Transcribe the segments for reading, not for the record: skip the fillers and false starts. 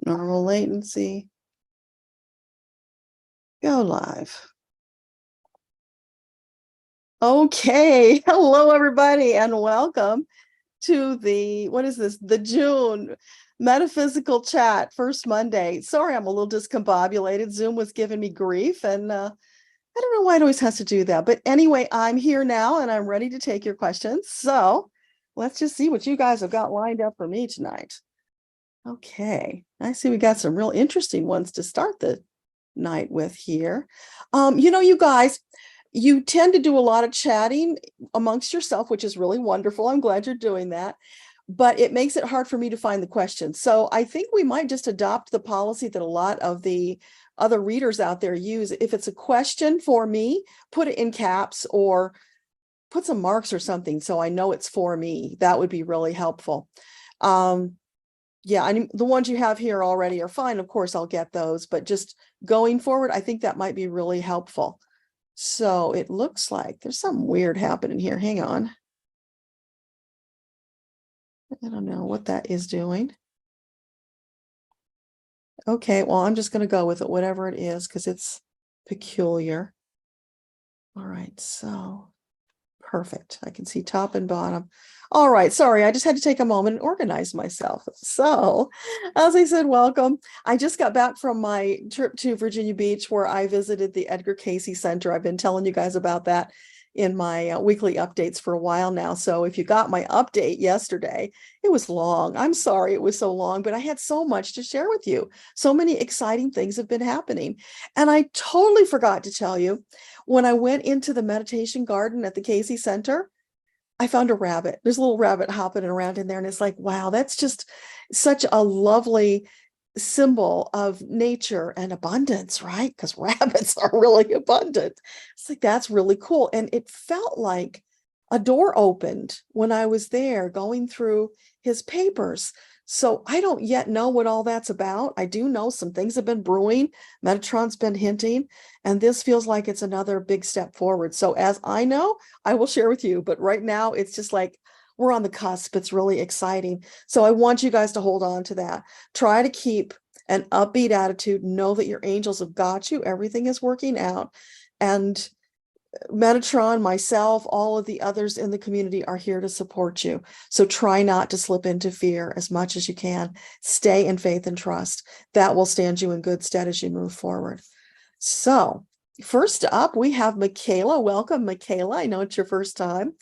Normal latency. Go live. Okay. Hello, everybody, and welcome to what is this? The June Metaphysical Chat, first Monday. Sorry, I'm a little discombobulated. Zoom was giving me grief, and I don't know why it always has to do that. But anyway, I'm here now, and I'm ready to take your questions. So let's just see what you guys have got lined up for me tonight. Okay, I see we got some real interesting ones to start the night with here. You guys, you tend to do a lot of chatting amongst yourself, which is really wonderful. I'm glad you're doing that, but it makes it hard for me to find the questions. So I think we might just adopt the policy that a lot of the other readers out there use. If it's a question for me, put it in caps or put some marks or something so I know it's for me. That would be really helpful. Yeah, I mean, the ones you have here already are fine. Of course, I'll get those, but just going forward, I think that might be really helpful. So it looks like there's something weird happening here. Hang on. I don't know what that is doing. Okay, well, I'm just going to go with it, whatever it is, because it's peculiar. All right, so perfect. I can see top and bottom. All right, sorry, I just had to take a moment and organize myself. So, as I said, welcome. I just got back from my trip to Virginia Beach where I visited the Edgar Cayce Center. I've been telling you guys about that in my weekly updates for a while now. So if you got my update yesterday, it was long. I'm sorry it was so long, but I had so much to share with you. So many exciting things have been happening. And I totally forgot to tell you, when I went into the meditation garden at the Cayce Center, I found a rabbit. There's a little rabbit hopping around in there. And it's like, wow, that's just such a lovely symbol of nature and abundance, right? Because rabbits are really abundant. It's like, that's really cool. And it felt like a door opened when I was there going through his papers. So I don't yet know what all that's about. I do know some things have been brewing. Metatron's been hinting, and this feels like it's another big step forward. So as I know, I will share with you. But right now, it's just like we're on the cusp. It's really exciting. So I want you guys to hold on to that. Try to keep an upbeat attitude. Know that your angels have got you. Everything is working out. And Metatron, myself, all of the others in the community are here to support you. So try not to slip into fear as much as you can. Stay in faith and trust. That will stand you in good stead as you move forward. So first up, we have Michaela. Welcome, Michaela. I know it's your first time.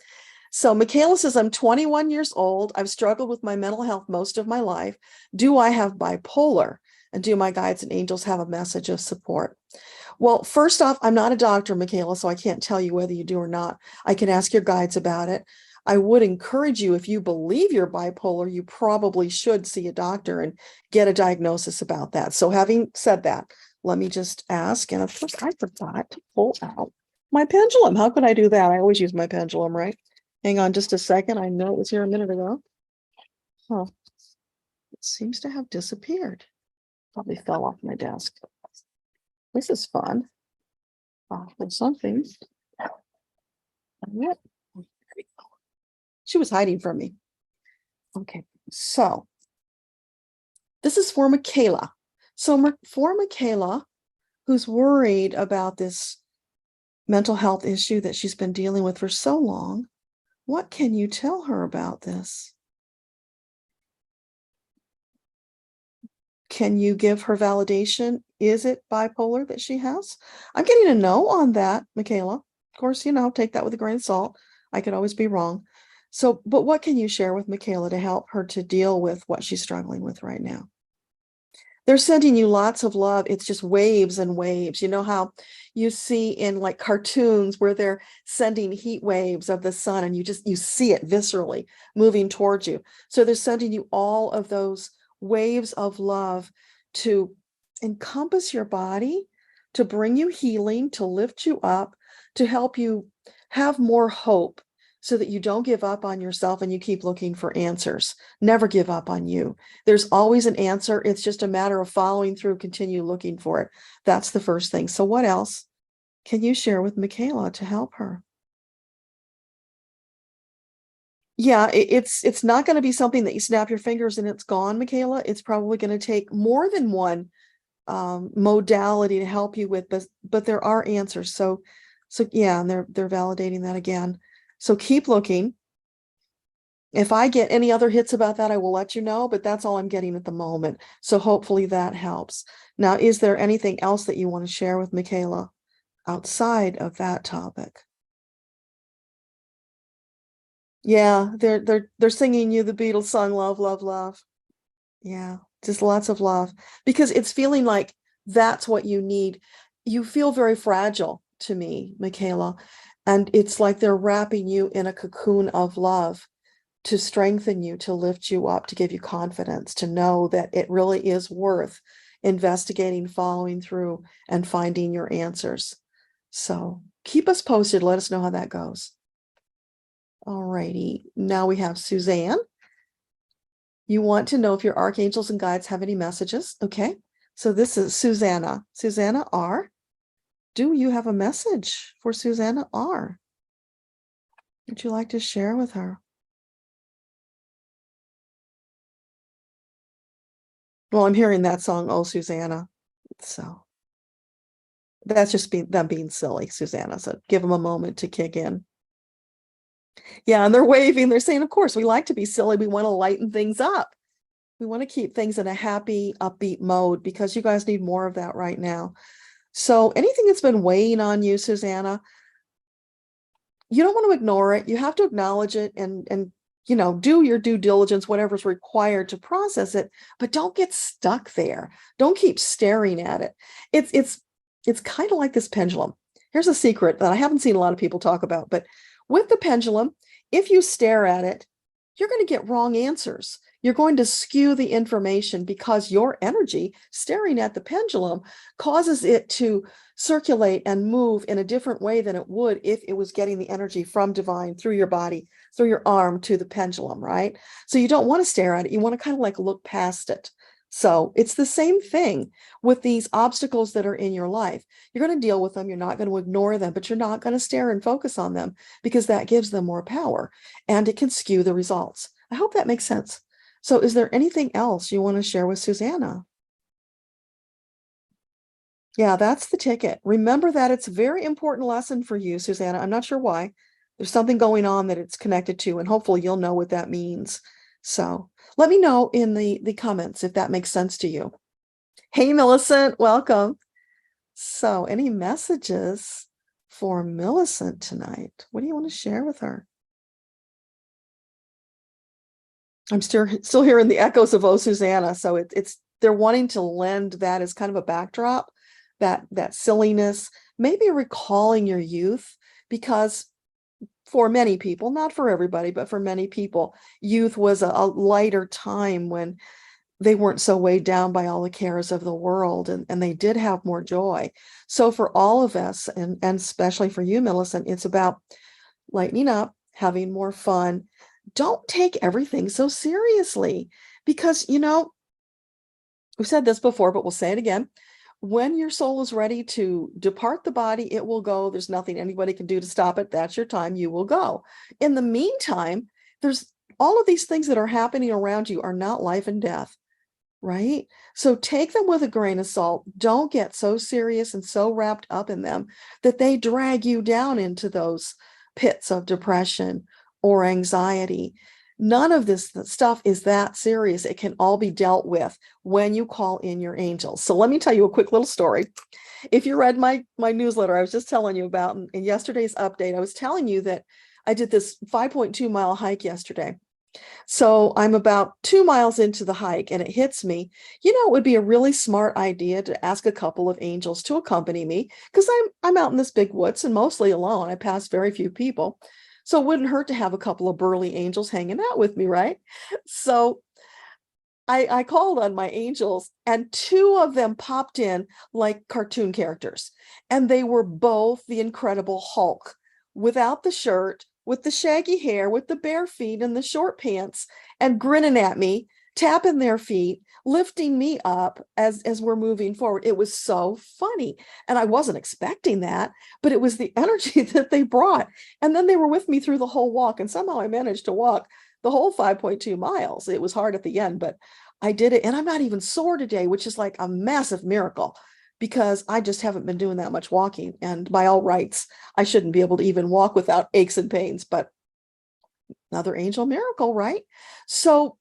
So Michaela says, I'm 21 years old. I've struggled with my mental health most of my life. Do I have bipolar? And do my guides and angels have a message of support? Well, first off, I'm not a doctor, Michaela, so I can't tell you whether you do or not. I can ask your guides about it. I would encourage you, if you believe you're bipolar, you probably should see a doctor and get a diagnosis about that. So having said that, let me just ask. And of course, I forgot to pull out my pendulum. How could I do that? I always use my pendulum, right? Hang on just a second. I know it was here a minute ago. Oh, it seems to have disappeared. Probably fell off my desk. This is fun. Oh, there's something. She was hiding from me. Okay, so this is for Michaela. So for Michaela, who's worried about this mental health issue that she's been dealing with for so long, what can you tell her about this? Can you give her validation? Is it bipolar that she has? I'm getting a no on that, Michaela. Of course, take that with a grain of salt. I could always be wrong. So, but what can you share with Michaela to help her to deal with what she's struggling with right now? They're sending you lots of love. It's just waves and waves. You know how you see in like cartoons where they're sending heat waves of the sun and you see it viscerally moving towards you. So they're sending you all of those waves of love to encompass your body, to bring you healing, to lift you up, to help you have more hope so that you don't give up on yourself and you keep looking for answers. Never give up on you. There's always an answer. It's just a matter of following through, continue looking for it. That's the first thing. So what else can you share with Michaela to help her? Yeah, it's not going to be something that you snap your fingers and it's gone, Michaela. It's probably going to take more than one modality to help you with this, but there are answers. So yeah, and they're validating that again. So keep looking. If I get any other hits about that, I will let you know, but that's all I'm getting at the moment. So hopefully that helps. Now, is there anything else that you want to share with Michaela outside of that topic? Yeah, they're singing you the Beatles song, Love, Love, Love. Yeah, just lots of love because it's feeling like that's what you need. You feel very fragile to me, Michaela, and it's like they're wrapping you in a cocoon of love to strengthen you, to lift you up, to give you confidence, to know that it really is worth investigating, following through, and finding your answers. So keep us posted. Let us know how that goes. All righty. Now we have Suzanne. You want to know if your archangels and guides have any messages. Okay. So this is Susanna. Susanna R. Do you have a message for Susanna R? Would you like to share with her? Well, I'm hearing that song, Oh, Susanna. So that's just them being silly, Susanna. So give them a moment to kick in. Yeah, and they're waving. They're saying, of course, we like to be silly. We want to lighten things up. We want to keep things in a happy, upbeat mode because you guys need more of that right now. So anything that's been weighing on you, Susanna, you don't want to ignore it. You have to acknowledge it and do your due diligence, whatever's required to process it, but don't get stuck there. Don't keep staring at it. It's kind of like this pendulum. Here's a secret that I haven't seen a lot of people talk about, but with the pendulum, if you stare at it, you're going to get wrong answers. You're going to skew the information because your energy staring at the pendulum causes it to circulate and move in a different way than it would if it was getting the energy from divine through your body, through your arm to the pendulum, right? So you don't want to stare at it. You want to kind of like look past it. So it's the same thing with these obstacles that are in your life. You're going to deal with them. You're not going to ignore them, but you're not going to stare and focus on them because that gives them more power and it can skew the results. I hope that makes sense. So is there anything else you want to share with Susanna? Yeah, that's the ticket. Remember that it's a very important lesson for you, Susanna. I'm not sure why. There's something going on that it's connected to, and hopefully you'll know what that means. So let me know in the comments if that makes sense to you. Hey, Millicent, welcome. So any messages for Millicent tonight? What do you want to share with her? I'm still hearing the echoes of Oh Susanna. So it's they're wanting to lend that as kind of a backdrop, that silliness, maybe recalling your youth, because for many people, not for everybody, but for many people, youth was a lighter time when they weren't so weighed down by all the cares of the world and they did have more joy. So for all of us, and especially for you, Millicent, it's about lightening up, having more fun. Don't take everything so seriously because, we've said this before, but we'll say it again. When your soul is ready to depart the body, it will go. There's nothing anybody can do to stop it. That's your time. You will go. In the meantime, there's all of these things that are happening around you are not life and death, right? So take them with a grain of salt. Don't get so serious and so wrapped up in them that they drag you down into those pits of depression or anxiety. None of this stuff is that serious. It can all be dealt with when you call in your angels. So let me tell you a quick little story. If you read my newsletter, I was just telling you about in yesterday's update, I was telling you that I did this 5.2-mile hike yesterday. So I'm about 2 miles into the hike and it hits me, it would be a really smart idea to ask a couple of angels to accompany me because I'm out in this big woods and mostly alone. I pass very few people. So it wouldn't hurt to have a couple of burly angels hanging out with me, right? So I called on my angels and two of them popped in like cartoon characters. And they were both the Incredible Hulk without the shirt, with the shaggy hair, with the bare feet and the short pants, and grinning at me tapping their feet, lifting me up as we're moving forward. It was so funny. And I wasn't expecting that, but it was the energy that they brought. And then they were with me through the whole walk. And somehow I managed to walk the whole 5.2 miles. It was hard at the end, but I did it. And I'm not even sore today, which is like a massive miracle because I just haven't been doing that much walking. And by all rights, I shouldn't be able to even walk without aches and pains, but another angel miracle, right? So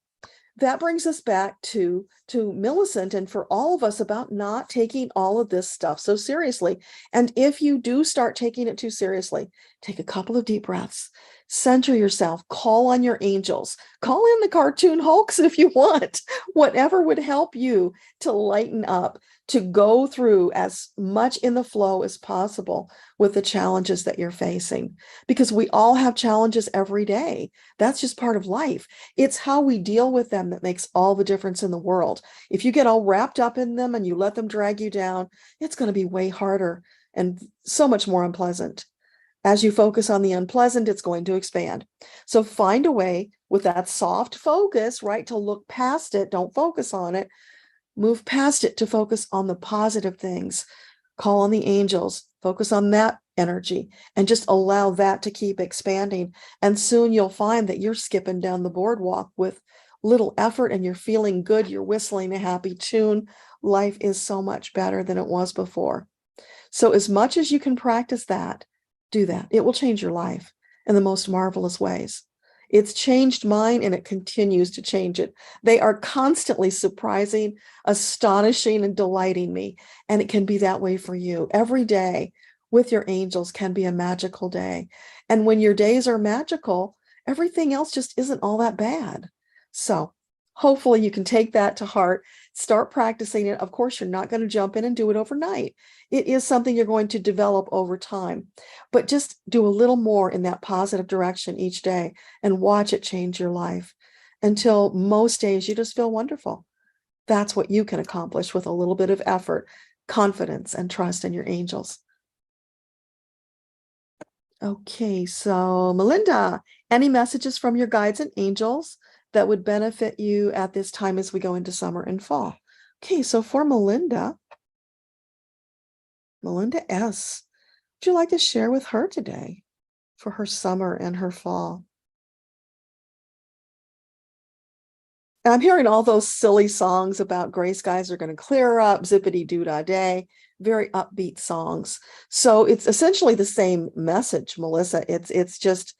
that brings us back to Millicent and for all of us about not taking all of this stuff so seriously. And if you do start taking it too seriously, take a couple of deep breaths, center yourself, call on your angels, call in the cartoon Hulks if you want, whatever would help you to lighten up, to go through as much in the flow as possible with the challenges that you're facing, because we all have challenges every day. That's just part of life. It's how we deal with them that makes all the difference in the world. If you get all wrapped up in them and you let them drag you down, it's going to be way harder and so much more unpleasant. As you focus on the unpleasant, it's going to expand. So find a way with that soft focus, right, to look past it. Don't focus on it. Move past it to focus on the positive things. Call on the angels, focus on that energy, and just allow that to keep expanding. And soon you'll find that you're skipping down the boardwalk with little effort and you're feeling good. You're whistling a happy tune. Life is so much better than it was before. So as much as you can practice that, do that. It will change your life in the most marvelous ways. It's changed mine and it continues to change it. They are constantly surprising, astonishing, and delighting me. And it can be that way for you. Every day with your angels can be a magical day. And when your days are magical, everything else just isn't all that bad. So hopefully you can take that to heart, start practicing it. Of course, you're not going to jump in and do it overnight. It is something you're going to develop over time, but just do a little more in that positive direction each day and watch it change your life until most days you just feel wonderful. That's what you can accomplish with a little bit of effort, confidence, and trust in your angels. Okay, so Melinda, any messages from your guides and angels that would benefit you at this time as we go into summer and fall? Okay, so for Melinda S., would you like to share with her today for her summer and her fall? And I'm hearing all those silly songs about gray skies are going to clear up, zippity-doo-dah day, very upbeat songs. So it's essentially the same message, Melissa. It's just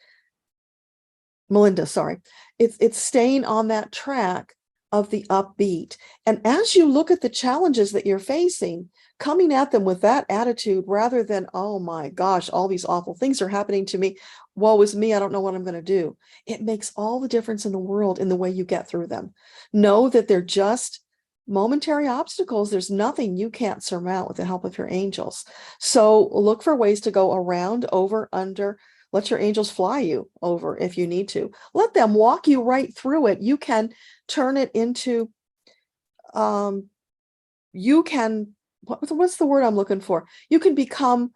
Melinda, sorry. It's staying on that track of the upbeat. And as you look at the challenges that you're facing, coming at them with that attitude rather than, oh my gosh, all these awful things are happening to me. Woe is me. I don't know what I'm going to do. It makes all the difference in the world in the way you get through them. Know that they're just momentary obstacles. There's nothing you can't surmount with the help of your angels. So look for ways to go around, over, under. Let your angels fly you over if you need to. Let them walk you right through it. You can turn it into, you can, what's the word I'm looking for? You can become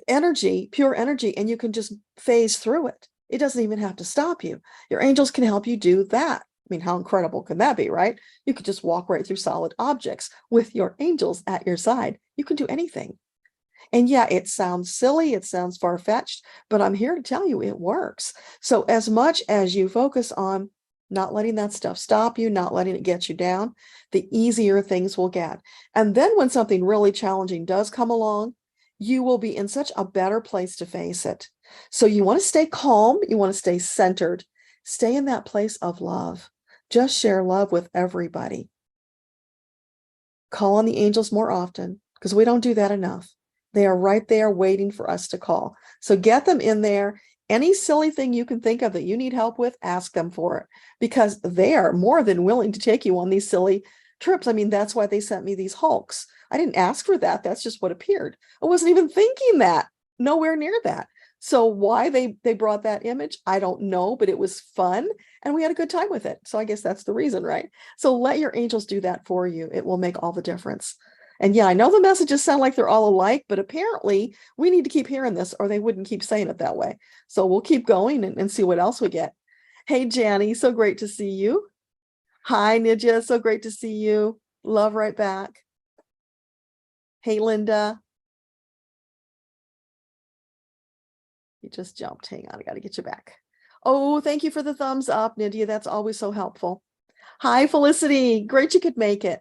energy, pure energy, and you can just phase through it. It doesn't even have to stop you. Your angels can help you do that. I mean, how incredible can that be, right? You could just walk right through solid objects with your angels at your side. You can do anything. And yeah, it sounds silly, it sounds far-fetched, but I'm here to tell you it works. So as much as you focus on not letting that stuff stop you, not letting it get you down, the easier things will get. And then when something really challenging does come along, you will be in such a better place to face it. So you want to stay calm, you want to stay centered, stay in that place of love. Just share love with everybody. Call on the angels more often because we don't do that enough. They are right there waiting for us to call. So get them in there. Any silly thing you can think of that you need help with, ask them for it because they are more than willing to take you on these silly trips. I mean, that's why they sent me these Hulks. I didn't ask for that. That's just what appeared. I wasn't even thinking that. Nowhere near that. So why they brought that image, I don't know, but it was fun and we had a good time with it. So I guess that's the reason, right? So let your angels do that for you. It will make all the difference. And yeah, I know the messages sound like they're all alike, but apparently we need to keep hearing this or they wouldn't keep saying it that way. So we'll keep going and see what else we get. Hey, Janny, so great to see you. Hi, Nidja. So great to see you. Love right back. Hey, Linda. You just jumped. Hang on. I got to get you back. Oh, thank you for the thumbs up, Nydia. That's always so helpful. Hi, Felicity. Great you could make it.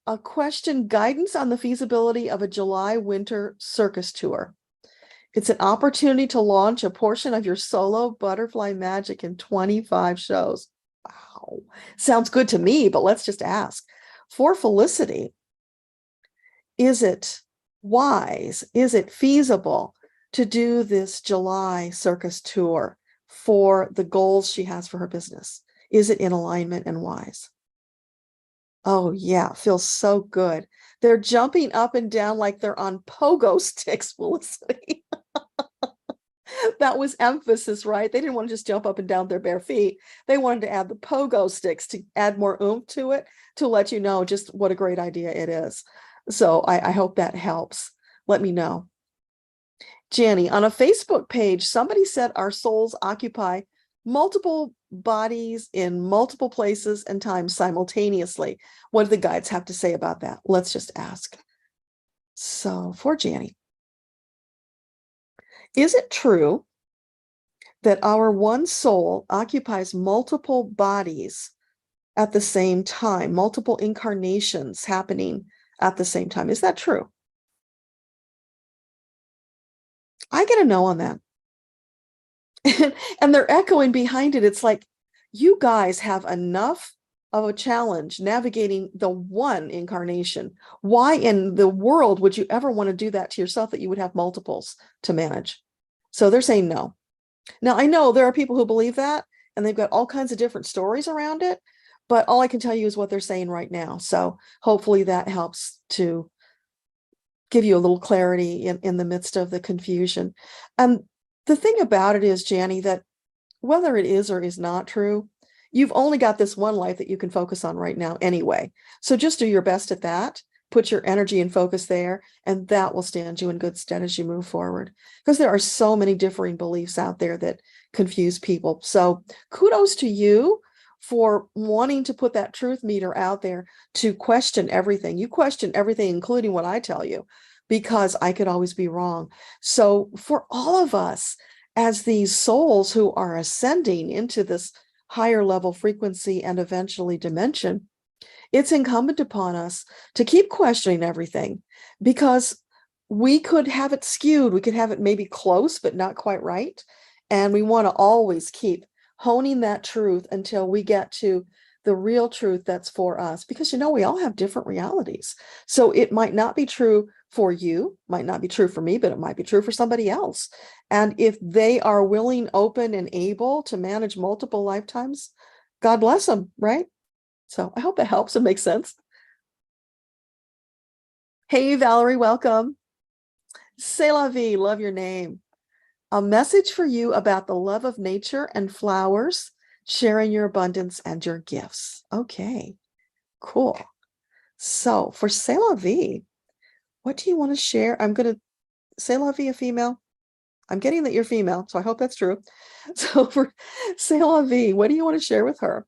A question: guidance on the feasibility of a July winter circus tour. It's an opportunity to launch a portion of your solo butterfly magic in 25 shows. Wow. Sounds good to me, but let's just ask. For Felicity, is it wise? Is it feasible to do this July circus tour for the goals she has for her business? Is it in alignment and wise? Oh, yeah, feels so good. They're jumping up and down like they're on pogo sticks, Felicity. That was emphasis, right? They didn't want to just jump up and down their bare feet. They wanted to add the pogo sticks to add more oomph to it, to let you know just what a great idea it is. So I hope that helps. Let me know. Jenny, on a Facebook page, somebody said our souls occupy multiple bodies in multiple places and times simultaneously. What do the guides have to say about that? Let's just ask. So for Jenny, is it true that our one soul occupies multiple bodies at the same time, multiple incarnations happening at the same time? Is that true? I get a no on that. And they're echoing behind it. It's like, you guys have enough of a challenge navigating the one incarnation. Why in the world would you ever want to do that to yourself, that you would have multiples to manage? So they're saying no. Now, I know there are people who believe that, and they've got all kinds of different stories around it, but all I can tell you is what they're saying right now. So hopefully that helps to give you a little clarity in the midst of the confusion. The thing about it is, Janny, that whether it is or is not true, you've only got this one life that you can focus on right now anyway. So just do your best at that. Put your energy and focus there, and that will stand you in good stead as you move forward. Because there are so many differing beliefs out there that confuse people. So kudos to you for wanting to put that truth meter out there to question everything. You question everything, including what I tell you, because I could always be wrong. So for all of us, as these souls who are ascending into this higher level frequency and eventually dimension, it's incumbent upon us to keep questioning everything, because we could have it skewed. We could have it maybe close, but not quite right. And we want to always keep honing that truth until we get to the real truth that's for us, because, we all have different realities. So it might not be true for you, might not be true for me, but it might be true for somebody else. And if they are willing, open, and able to manage multiple lifetimes, God bless them, right? So I hope that helps and makes sense. Hey, Valerie, welcome. C'est la vie, love your name. A message for you about the love of nature and flowers, sharing your abundance and your gifts. Okay, cool. So for C'est la vie, what do you want to share? I'm going to C'est la vie, a female. I'm getting that you're female, so I hope that's true. So for C'est la vie, what do you want to share with her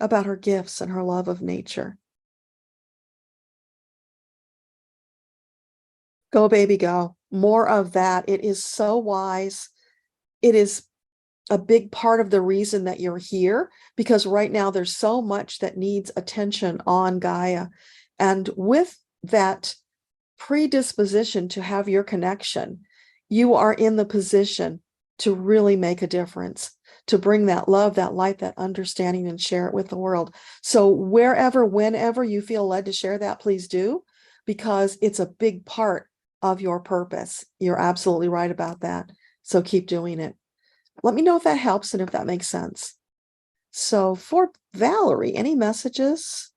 about her gifts and her love of nature? Go, baby, go. More of that. It is so wise. It is a big part of the reason that you're here, because right now there's so much that needs attention on Gaia. And with that predisposition to have your connection, you are in the position to really make a difference, to bring that love, that light, that understanding, and share it with the world. So wherever, whenever you feel led to share that, please do, because it's a big part of your purpose. You're absolutely right about that. So keep doing it. Let me know if that helps and if that makes sense. So for Valerie, any messages?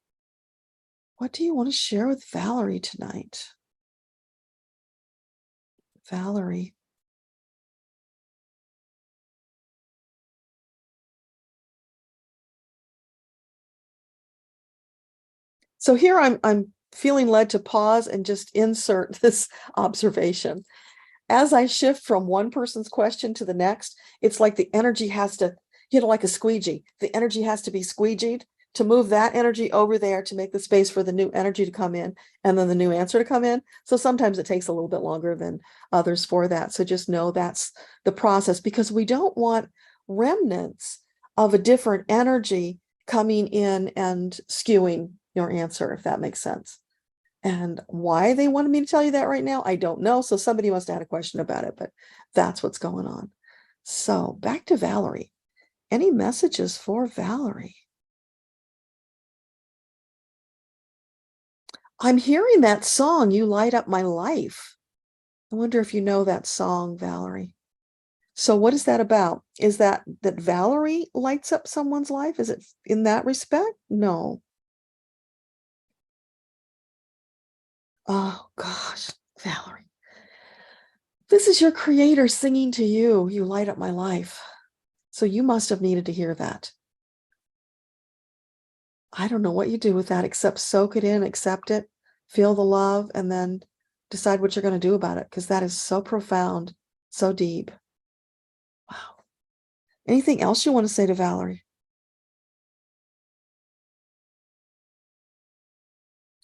What do you want to share with Valerie tonight? Valerie. So here I'm feeling led to pause and just insert this observation. As I shift from one person's question to the next, it's like the energy has to, like a squeegee, the energy has to be squeegeed to move that energy over there to make the space for the new energy to come in and then the new answer to come in. So sometimes it takes a little bit longer than others for that. So just know that's the process, because we don't want remnants of a different energy coming in and skewing your answer, if that makes sense. And why they wanted me to tell you that right now, I don't know. So somebody must have had a question about it, but that's what's going on. So back to Valerie. Any messages for Valerie? I'm hearing that song, You Light Up My Life. I wonder if you know that song, Valerie. So what is that about? Is that Valerie lights up someone's life? Is it in that respect? No. Oh gosh, Valerie. This is your creator singing to you, You Light Up My Life. So you must have needed to hear that. I don't know what you do with that except soak it in, accept it, feel the love, and then decide what you're going to do about it, because that is so profound, so deep. Wow. Anything else you want to say to Valerie?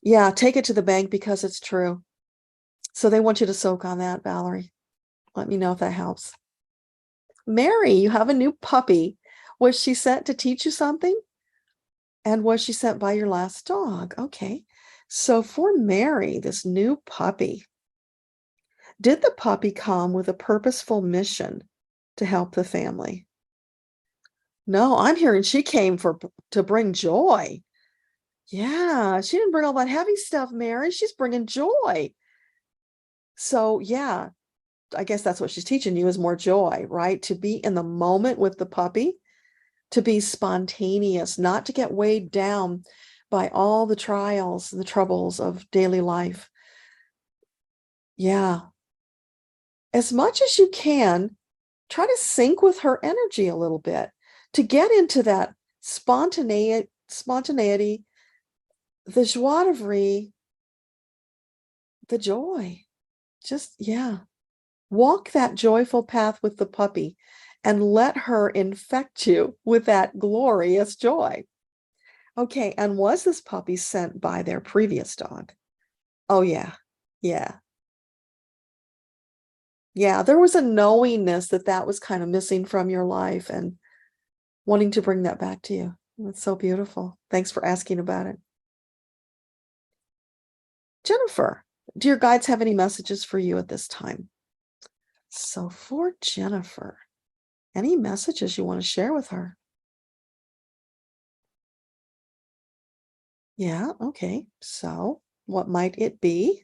Yeah, take it to the bank because it's true. So they want you to soak on that, Valerie. Let me know if that helps. Mary, you have a new puppy. Was she sent to teach you something? And was she sent by your last dog? Okay. So for Mary, this new puppy, did the puppy come with a purposeful mission to help the family? No, I'm hearing she came to bring joy. Yeah, she didn't bring all that heavy stuff, Mary. She's bringing joy. So yeah, I guess that's what she's teaching you, is more joy, right? To be in the moment with the puppy, to be spontaneous, not to get weighed down by all the trials and the troubles of daily life. Yeah. As much as you can, try to sync with her energy a little bit to get into that spontaneity, the joie de vivre, the joy. Just, yeah. Walk that joyful path with the puppy and let her infect you with that glorious joy. Okay, and was this puppy sent by their previous dog? Oh, yeah. Yeah. Yeah, there was a knowingness that was kind of missing from your life and wanting to bring that back to you. That's so beautiful. Thanks for asking about it. Jennifer, do your guides have any messages for you at this time? So for Jennifer, any messages you want to share with her? Yeah, okay. So what might it be?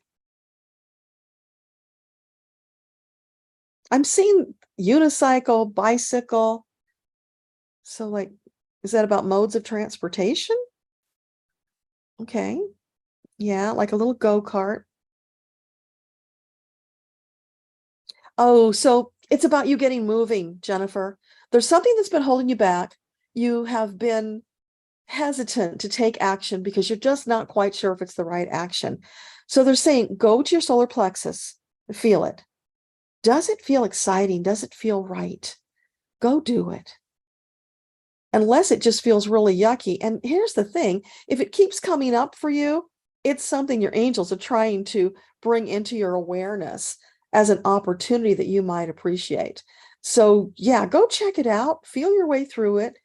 I'm seeing unicycle, bicycle. So like, is that about modes of transportation? Okay. Yeah, like a little go-kart. Oh, so it's about you getting moving, Jennifer. There's something that's been holding you back. You have been hesitant to take action because you're just not quite sure if it's the right action. So they're saying, go to your solar plexus, feel it. Does it feel exciting? Does it feel right? Go do it. Unless it just feels really yucky. And here's the thing, if it keeps coming up for you, it's something your angels are trying to bring into your awareness as an opportunity that you might appreciate. So yeah, go check it out, feel your way through it,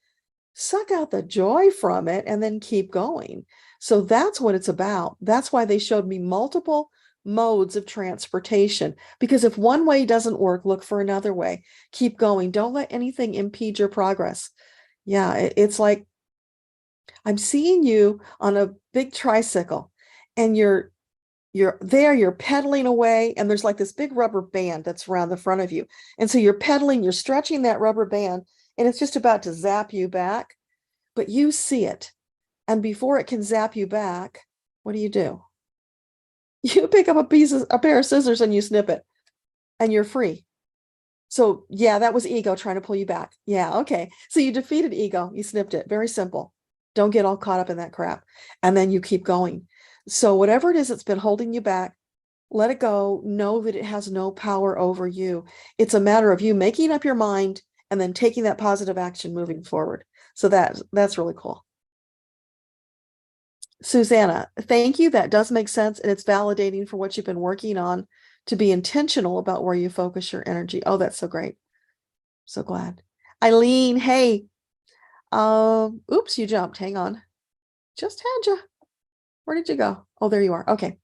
suck out the joy from it, and then keep going. So that's what it's about. That's why they showed me multiple modes of transportation, because if one way doesn't work, look for another way. Keep going. Don't let anything impede your progress. Yeah, it's like I'm seeing you on a big tricycle and you're pedaling away, and there's like this big rubber band that's around the front of you. And so you're pedaling, you're stretching that rubber band, and it's just about to zap you back, but you see it. And before it can zap you back, what do? You pick up a pair of scissors and you snip it, and you're free. So yeah, that was ego trying to pull you back. Yeah, okay. So you defeated ego. You snipped it. Very simple. Don't get all caught up in that crap. And then you keep going. So whatever it is that's been holding you back, let it go. Know that it has no power over you. It's a matter of you making up your mind and then taking that positive action moving forward. So that's really cool. Susanna, thank you. That does make sense. And it's validating for what you've been working on to be intentional about where you focus your energy. Oh, that's so great. So glad. Eileen, hey. Oops, you jumped. Hang on. Just had you. Where did you go? Oh, there you are. Okay.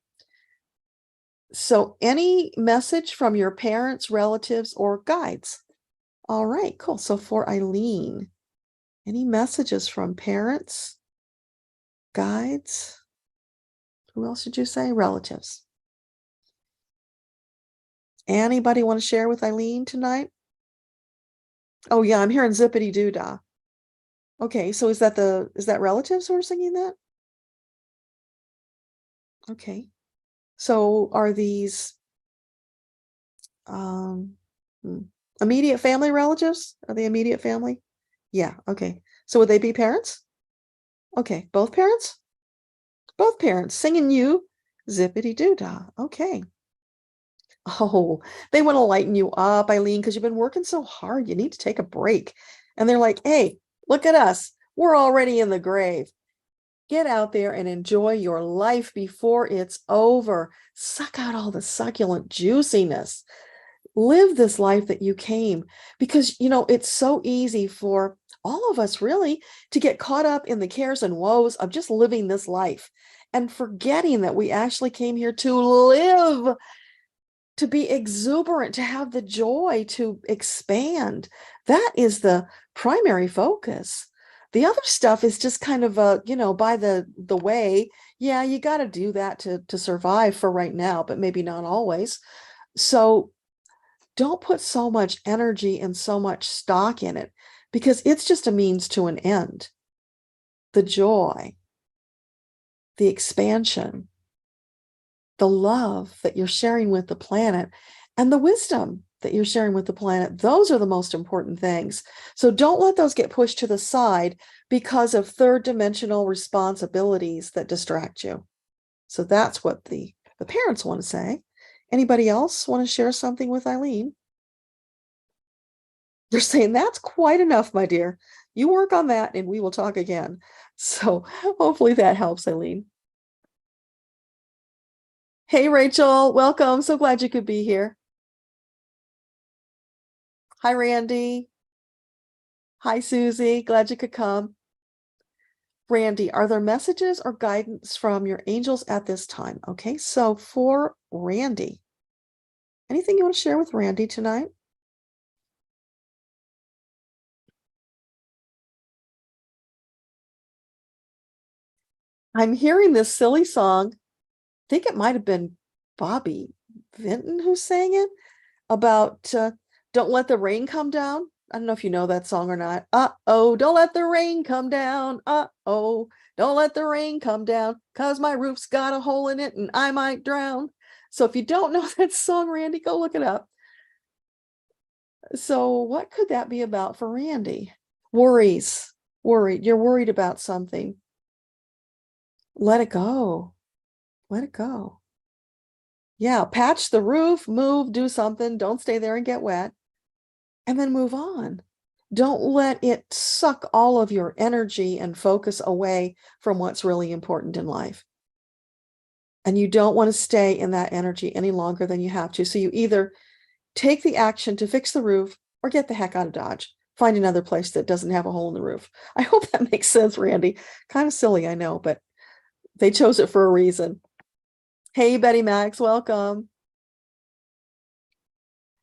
So any message from your parents, relatives, or guides? All right, cool. So for Eileen, any messages from parents, guides? Who else did you say? Relatives. Anybody want to share with Eileen tonight? Oh yeah, I'm hearing zippity doo dah. Okay, so is that relatives who are singing that? Okay. So are these um immediate family relatives? Are they immediate family? Yeah, okay. So would they be parents? Okay, both parents? Both parents singing you zippity doo dah. Okay. Oh, they want to lighten you up, Eileen, because you've been working so hard. You need to take a break. And they're like, hey, look at us. We're already in the grave. Get out there and enjoy your life before it's over. Suck out all the succulent juiciness. Live this life that you came, because, it's so easy for all of us really to get caught up in the cares and woes of just living this life and forgetting that we actually came here to live, to be exuberant, to have the joy, to expand. That is the primary focus. The other stuff is just kind of by the way. Yeah, you got to do that to survive for right now, but maybe not always. So don't put so much energy and so much stock in it, because it's just a means to an end. The joy, the expansion, the love that you're sharing with the planet, and the wisdom that you're sharing with the planet, those are the most important things. So don't let those get pushed to the side because of third dimensional responsibilities that distract you. So that's what the parents want to say. Anybody else want to share something with Eileen? They're saying that's quite enough, my dear. You work on that and we will talk again. So hopefully that helps, Eileen. Hey, Rachel, welcome. So glad you could be here. Hi, Randy. Hi, Susie. Glad you could come. Randy, are there messages or guidance from your angels at this time? Okay, so for Randy, anything you want to share with Randy tonight? I'm hearing this silly song. I think it might have been Bobby Vinton who sang it, about don't let the rain come down. I don't know if you know that song or not. Uh-oh, don't let the rain come down. Uh-oh, don't let the rain come down, 'cause my roof's got a hole in it and I might drown. So if you don't know that song, Randy, go look it up. So what could that be about for Randy? Worries. Worried. You're worried about something. Let it go. Let it go. Yeah, patch the roof, move, do something. Don't stay there and get wet. And then move on. Don't let it suck all of your energy and focus away from what's really important in life. And you don't want to stay in that energy any longer than you have to. So you either take the action to fix the roof or get the heck out of Dodge. Find another place that doesn't have a hole in the roof. I hope that makes sense, Randy. Kind of silly, I know, but they chose it for a reason. Hey, Betty Max, welcome.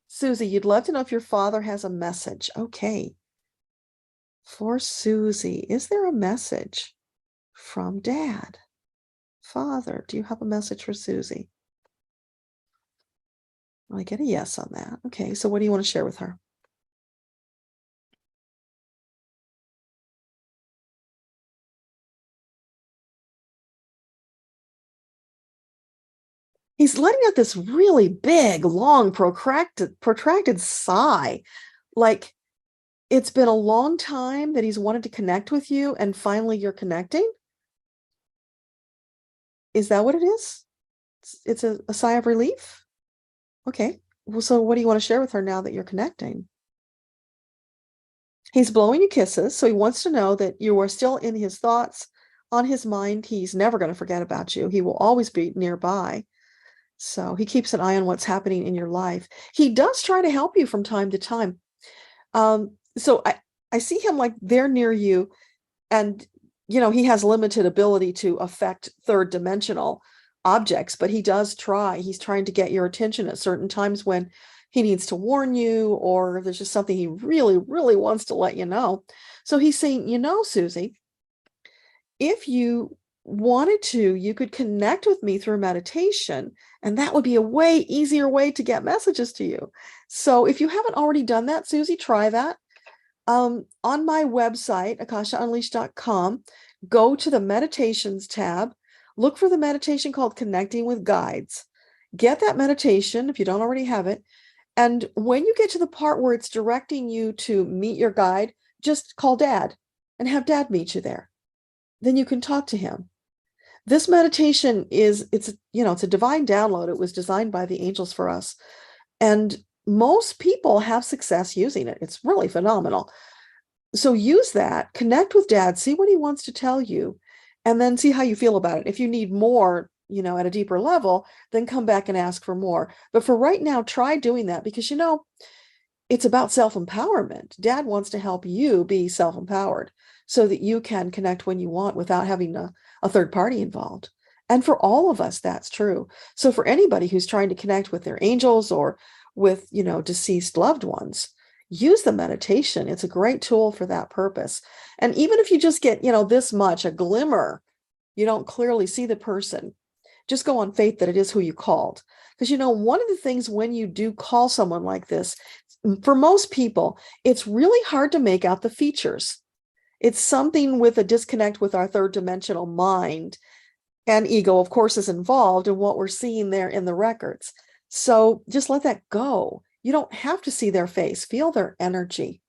Susie, you'd love to know if your father has a message. Okay. For Susie, is there a message from Dad? Father, do you have a message for Susie? I get a yes on that. Okay, so what do you want to share with her? He's letting out this really big, long, protracted sigh. Like it's been a long time that he's wanted to connect with you, and finally you're connecting. Is that what it is? It's a sigh of relief? Okay. Well, so what do you want to share with her now that you're connecting? He's blowing you kisses, so he wants to know that you are still in his thoughts on his mind. He's never going to forget about you. He will always be nearby. So he keeps an eye on what's happening in your life. He does try to help you from time to time. So I see him like they're near you, and he has limited ability to affect third dimensional objects, but he does try. He's trying to get your attention at certain times when he needs to warn you, or there's just something he really, really wants to let you know. So he's saying, Susie, if you wanted to, you could connect with me through meditation, and that would be a way easier way to get messages to you. So if you haven't already done that, Susie, try that. On my website, akashaunleashed.com, go to the meditations tab, look for the meditation called Connecting with Guides. Get that meditation if you don't already have it. And when you get to the part where it's directing you to meet your guide, just call Dad and have Dad meet you there. Then you can talk to him. This meditation it's a divine download. It was designed by the angels for us. And most people have success using it. It's really phenomenal. So use that, connect with Dad, see what he wants to tell you, and then see how you feel about it. If you need more, at a deeper level, then come back and ask for more. But for right now, try doing that, because, it's about self-empowerment. Dad wants to help you be self-empowered so that you can connect when you want without having a third party involved. And for all of us, that's true. So for anybody who's trying to connect with their angels or with, deceased loved ones, use the meditation. It's a great tool for that purpose. And even if you just get, this much, a glimmer, you don't clearly see the person, just go on faith that it is who you called. Because, one of the things when you do call someone like this, for most people, it's really hard to make out the features. It's something with a disconnect with our third dimensional mind, and ego, of course, is involved in what we're seeing there in the records. So just let that go. You don't have to see their face. Feel their energy.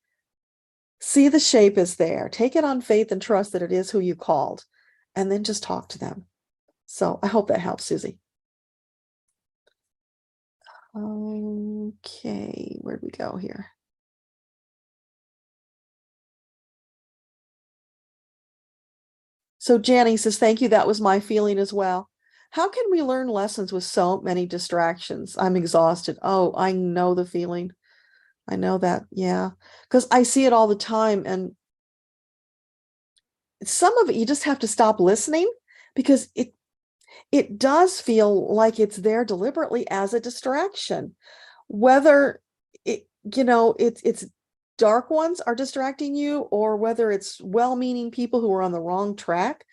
See the shape is there. Take it on faith and trust that it is who you called, and then just talk to them. So I hope that helps, Susie. Okay, where'd we go here? So Janny says, thank you. That was my feeling as well. How can we learn lessons with so many distractions? I'm exhausted. Oh, I know the feeling. I know that. Yeah. Because I see it all the time. And some of it, you just have to stop listening, because it does feel like it's there deliberately as a distraction. Whether it's dark ones are distracting you, or whether it's well-meaning people who are on the wrong track,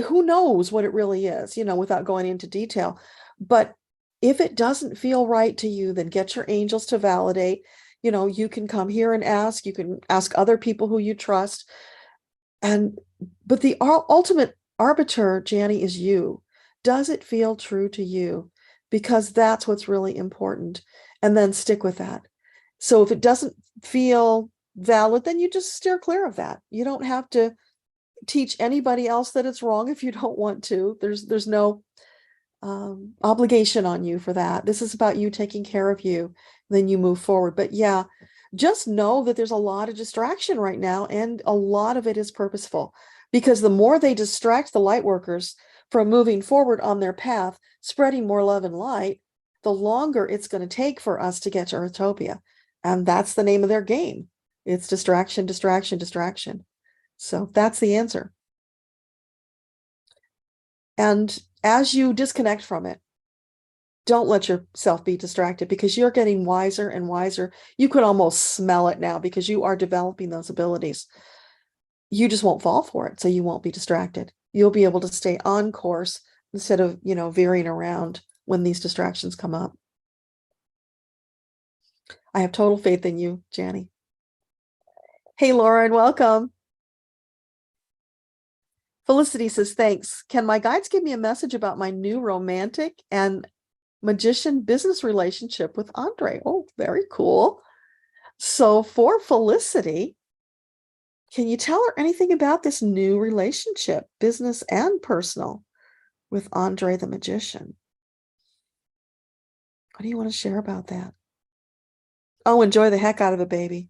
who knows what it really is, without going into detail. But if it doesn't feel right to you, then get your angels to validate. You can come here and ask. You can ask other people who you trust. But the ultimate arbiter, Janny, is you. Does it feel true to you? Because that's what's really important. And then stick with that. So if it doesn't feel valid, then you just steer clear of that. You don't have to teach anybody else that it's wrong if you don't want to. There's no obligation on you for that. This is about you taking care of you. Then you move forward. But yeah, just know that there's a lot of distraction right now, and a lot of it is purposeful, because the more they distract the light workers from moving forward on their path, spreading more love and light, the longer it's going to take for us to get to Earthtopia. And that's the name of their game. It's distraction, distraction, distraction. So that's the answer. And as you disconnect from it, don't let yourself be distracted, because you're getting wiser and wiser. You could almost smell it now, because you are developing those abilities. You just won't fall for it, so you won't be distracted. You'll be able to stay on course instead of, veering around when these distractions come up. I have total faith in you, Janny. Hey, Lauren, welcome. Felicity says, thanks. Can my guides give me a message about my new romantic and magician business relationship with Andre? Oh, very cool. So for Felicity, can you tell her anything about this new relationship, business and personal, with Andre the magician? What do you want to share about that? Oh, enjoy the heck out of it, baby.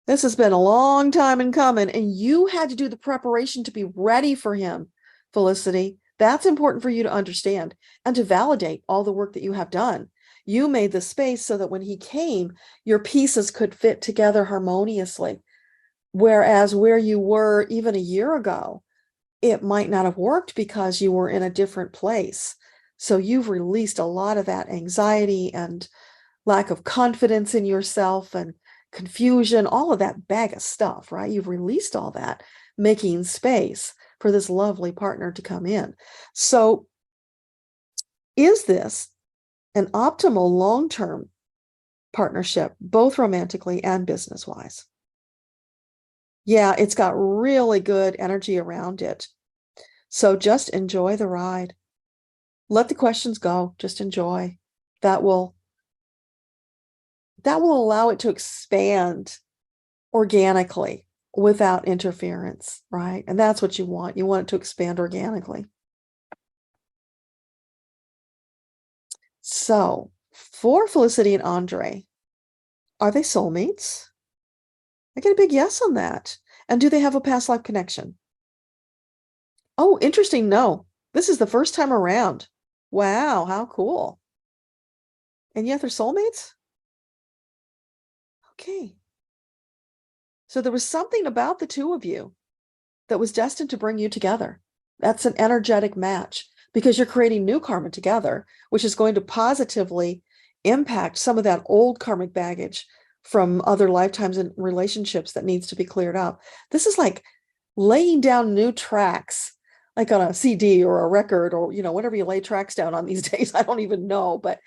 This has been a long time in coming, and you had to do the preparation to be ready for him, Felicity. That's important for you to understand and to validate all the work that you have done. You made the space so that when he came, your pieces could fit together harmoniously. Whereas where you were even a year ago, it might not have worked because you were in a different place. So you've released a lot of that anxiety and lack of confidence in yourself and confusion, all of that bag of stuff, right? You've released all that, making space for this lovely partner to come in. So is this an optimal long-term partnership, both romantically and business-wise? Yeah, it's got really good energy around it. So just enjoy the ride. Let the questions go. Just enjoy. That will allow it to expand organically without interference, right? And that's what you want. You want it to expand organically. So for Felicity and Andre, are they soulmates? I get a big yes on that. And do they have a past life connection? Oh, interesting. No, this is the first time around. Wow, how cool. And yet they're soulmates? Okay. So there was something about the two of you that was destined to bring you together. That's an energetic match because you're creating new karma together, which is going to positively impact some of that old karmic baggage from other lifetimes and relationships that needs to be cleared up. This is like laying down new tracks, like on a CD or a record or, whatever you lay tracks down on these days. I don't even know, but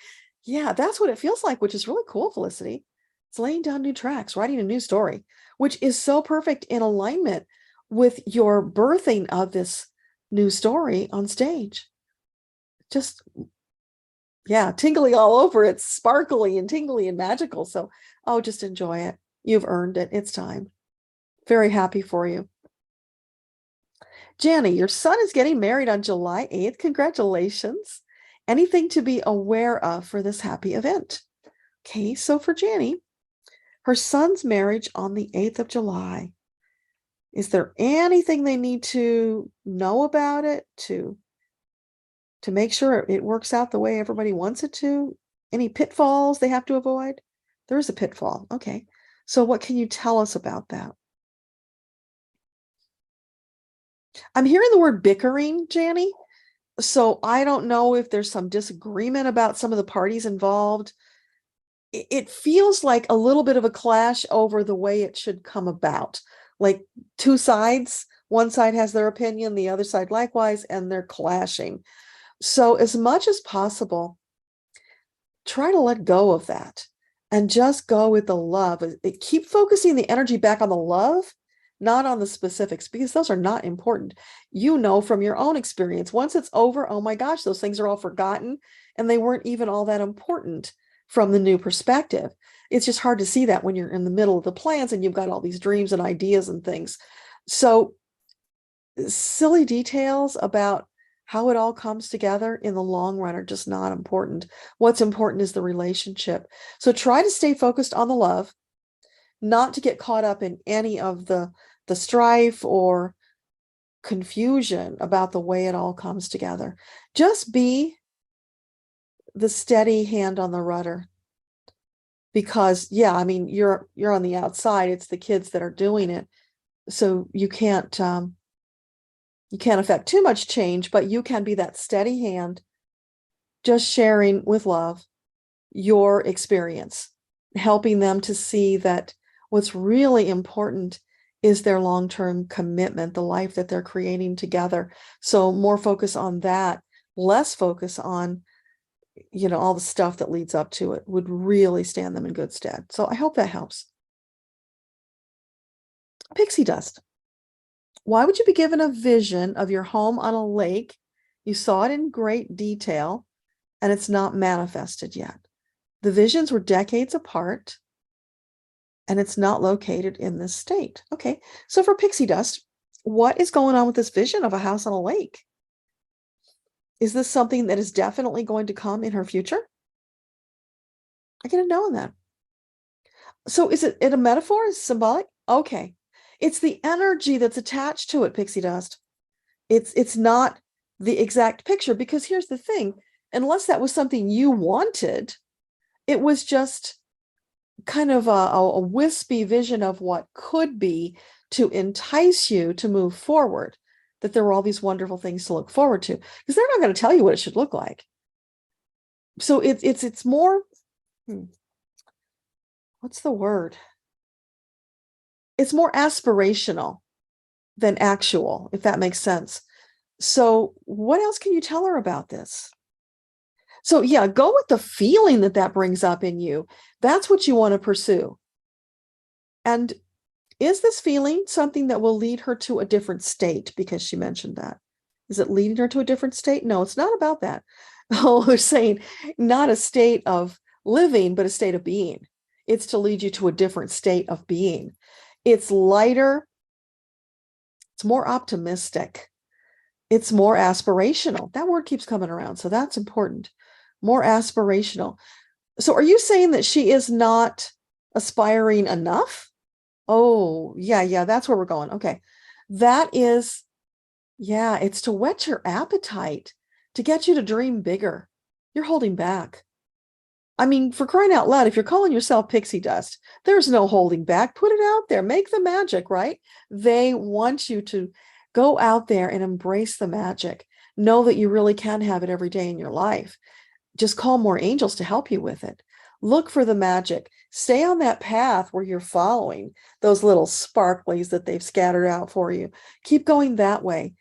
yeah, that's what it feels like, which is really cool, Felicity. It's laying down new tracks, writing a new story, which is so perfect in alignment with your birthing of this new story on stage. Just, yeah, tingly all over. It's sparkly and tingly and magical. So, oh, just enjoy it. You've earned it. It's time. Very happy for you. Janny, your son is getting married on July 8th. Congratulations. Anything to be aware of for this happy event? Okay, so for Janny, her son's marriage on the 8th of July. Is there anything they need to know about it to make sure it works out the way everybody wants it to? Any pitfalls they have to avoid? There is a pitfall. Okay. So what can you tell us about that? I'm hearing the word bickering, Janny. So I don't know if there's some disagreement about some of the parties involved. It feels like a little bit of a clash over the way it should come about. Like two sides, one side has their opinion, the other side likewise, and they're clashing. So as much as possible, try to let go of that and just go with the love. Keep focusing the energy back on the love, not on the specifics, because those are not important. You know from your own experience, once it's over, oh my gosh, those things are all forgotten and they weren't even all that important from the new perspective. It's just hard to see that when you're in the middle of the plans and you've got all these dreams and ideas and things. So silly details about how it all comes together in the long run are just not important. What's important is the relationship. So try to stay focused on the love, not to get caught up in any of the strife or confusion about the way it all comes together. Just be the steady hand on the rudder. Because yeah, I mean, you're on the outside. It's the kids that are doing it. So you can't affect too much change, but you can be that steady hand, just sharing with love your experience, helping them to see that what's really important is their long-term commitment, the life that they're creating together. So more focus on that, less focus on, all the stuff that leads up to it would really stand them in good stead. So I hope that helps. Pixie dust. Why would you be given a vision of your home on a lake? You saw it in great detail and it's not manifested yet. The visions were decades apart and it's not located in this state. Okay, so for pixie dust, what is going on with this vision of a house on a lake? Is this something that is definitely going to come in her future? I get a no on that. So is it a metaphor? Is it symbolic? Okay. It's the energy that's attached to it, pixie dust. It's not the exact picture, because here's the thing, unless that was something you wanted, it was just kind of a wispy vision of what could be to entice you to move forward, that there were all these wonderful things to look forward to, because they're not going to tell you what it should look like. So it's more, what's the word? It's more aspirational than actual, if that makes sense. So what else can you tell her about this? So yeah, go with the feeling that that brings up in you. That's what you want to pursue. And is this feeling something that will lead her to a different state? Because she mentioned that. Is it leading her to a different state? No, it's not about that. Oh, we're saying not a state of living, but a state of being. It's to lead you to a different state of being. It's lighter. It's more optimistic. It's more aspirational. That word keeps coming around, so that's important. More aspirational. So are you saying that she is not aspiring enough? Oh, yeah, that's where we're going. Okay. That is, yeah, it's to whet your appetite, to get you to dream bigger. You're holding back. I mean, for crying out loud, if you're calling yourself pixie dust, there's no holding back. Put it out there. Make the magic, right? They want you to go out there and embrace the magic. Know that you really can have it every day in your life. Just call more angels to help you with it. Look for the magic. Stay on that path where you're following those little sparklies that they've scattered out for you. Keep going that way.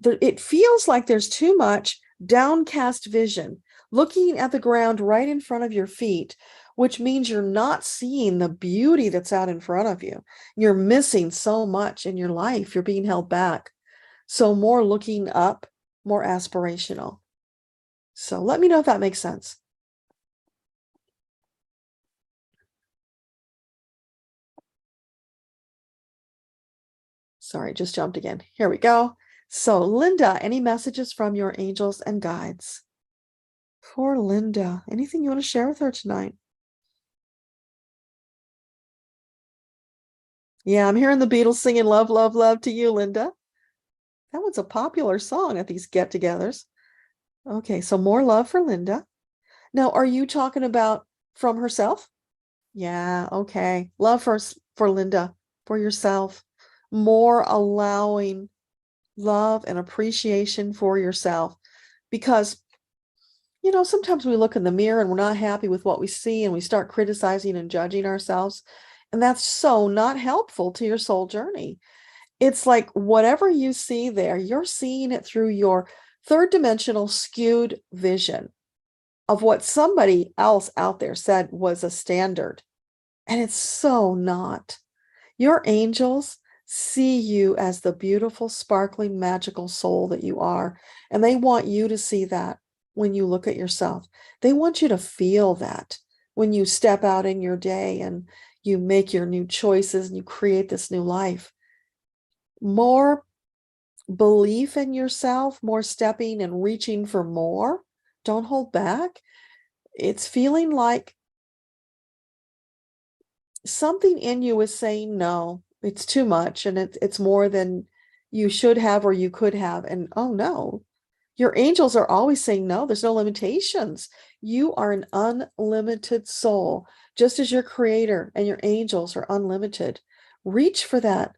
It feels like there's too much downcast vision, looking at the ground right in front of your feet, which means you're not seeing the beauty that's out in front of you. You're missing so much in your life. You're being held back. So more looking up, more aspirational. So let me know if that makes sense. Sorry, just jumped again. Here we go. So Linda, any messages from your angels and guides? For Linda, anything you want to share with her tonight? Yeah, I'm hearing the Beatles singing Love, Love, Love to You, Linda. That one's a popular song at these get-togethers. Okay, so more love for Linda. Now, are you talking about from herself? Yeah, okay. Love for Linda, for yourself. More allowing love and appreciation for yourself, because sometimes we look in the mirror and we're not happy with what we see, and we start criticizing and judging ourselves, and that's so not helpful to your soul journey. It's like whatever you see there, you're seeing it through your third dimensional skewed vision of what somebody else out there said was a standard, and it's so not. Your angels see you as the beautiful, sparkling, magical soul that you are. And they want you to see that when you look at yourself. They want you to feel that when you step out in your day and you make your new choices and you create this new life. More belief in yourself, more stepping and reaching for more. Don't hold back. It's feeling like something in you is saying no, it's too much, and it's more than you should have or you could have. And oh no, your angels are always saying no, there's no limitations. You are an unlimited soul, just as your creator and your angels are unlimited. Reach for that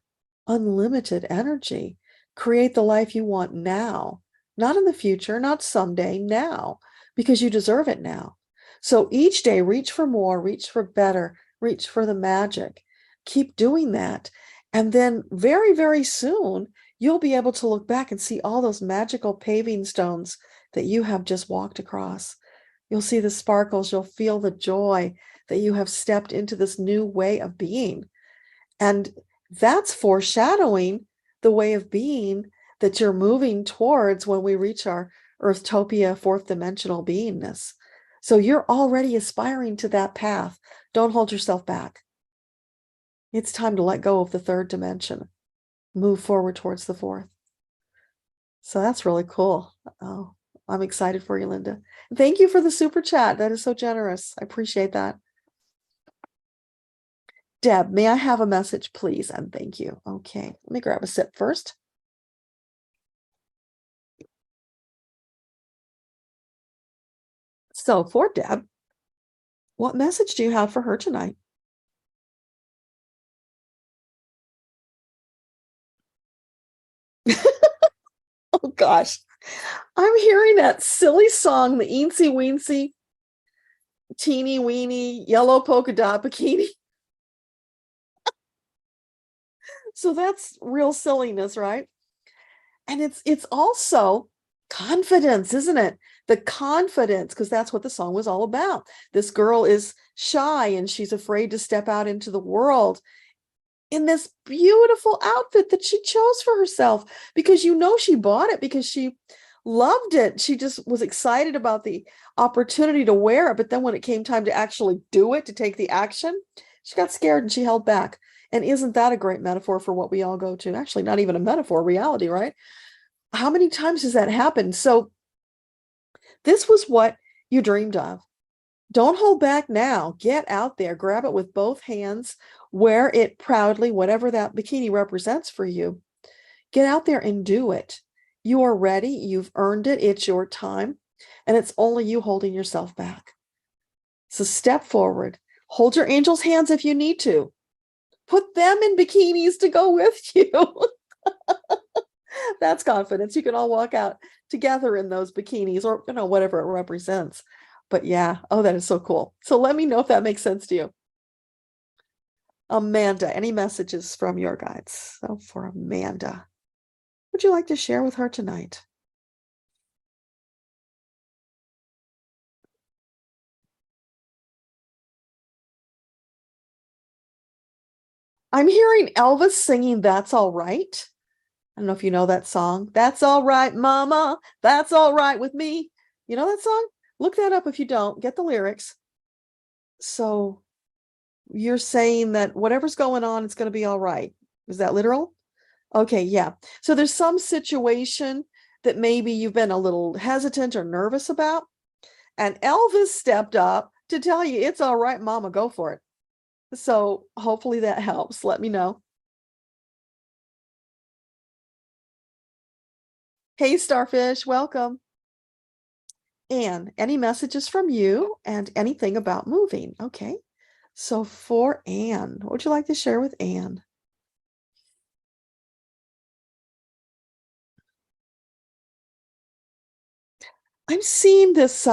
unlimited energy. Create the life you want now, not in the future, not someday, now, because you deserve it now. So each day, reach for more, reach for better, reach for the magic. Keep doing that. And then very, very soon, you'll be able to look back and see all those magical paving stones that you have just walked across. You'll see the sparkles. You'll feel the joy that you have stepped into this new way of being. And that's foreshadowing the way of being that you're moving towards when we reach our Earthtopia fourth dimensional beingness. So you're already aspiring to that path. Don't hold yourself back. It's time to let go of the third dimension, move forward towards the fourth. So that's really cool. Oh, I'm excited for you, Linda. Thank you for the super chat. That is so generous. I appreciate that. Deb, may I have a message, please? And thank you. Okay, let me grab a sip first. So for Deb, what message do you have for her tonight? Oh gosh, I'm hearing that silly song, the eensy weensy, teeny weeny, yellow polka dot bikini. So that's real silliness, right? And it's also confidence, isn't it? The confidence, because that's what the song was all about. This girl is shy and she's afraid to step out into the world in this beautiful outfit that she chose for herself, because she bought it because she loved it. She just was excited about the opportunity to wear it. But then when it came time to actually do it, to take the action, she got scared and she held back. And isn't that a great metaphor for what we all go to? Actually, not even a metaphor, reality, right? How many times has that happened? So this was what you dreamed of. Don't hold back now. Get out there, grab it with both hands, wear it proudly, whatever that bikini represents for you. Get out there and do it. You are ready. You've earned it. It's your time. And it's only you holding yourself back. So step forward. Hold your angels' hands if you need to. Put them in bikinis to go with you. That's confidence. You can all walk out together in those bikinis, or whatever it represents. But yeah, oh, that is so cool. So let me know if that makes sense to you. Amanda, any messages from your guides? So for Amanda, would you like to share with her tonight? I'm hearing Elvis singing That's All Right. I don't know if you know that song. That's all right, mama. That's all right with me. You know that song? Look that up if you don't. Get the lyrics. So you're saying that whatever's going on, it's going to be all right. Is that literal? Okay, yeah. So there's some situation that maybe you've been a little hesitant or nervous about, and Elvis stepped up to tell you it's all right, mama, go for it. So hopefully that helps. Let me know. Hey, Starfish, welcome. Anne, any messages from you and anything about moving? Okay. So for Anne, what would you like to share with Anne? I'm seeing this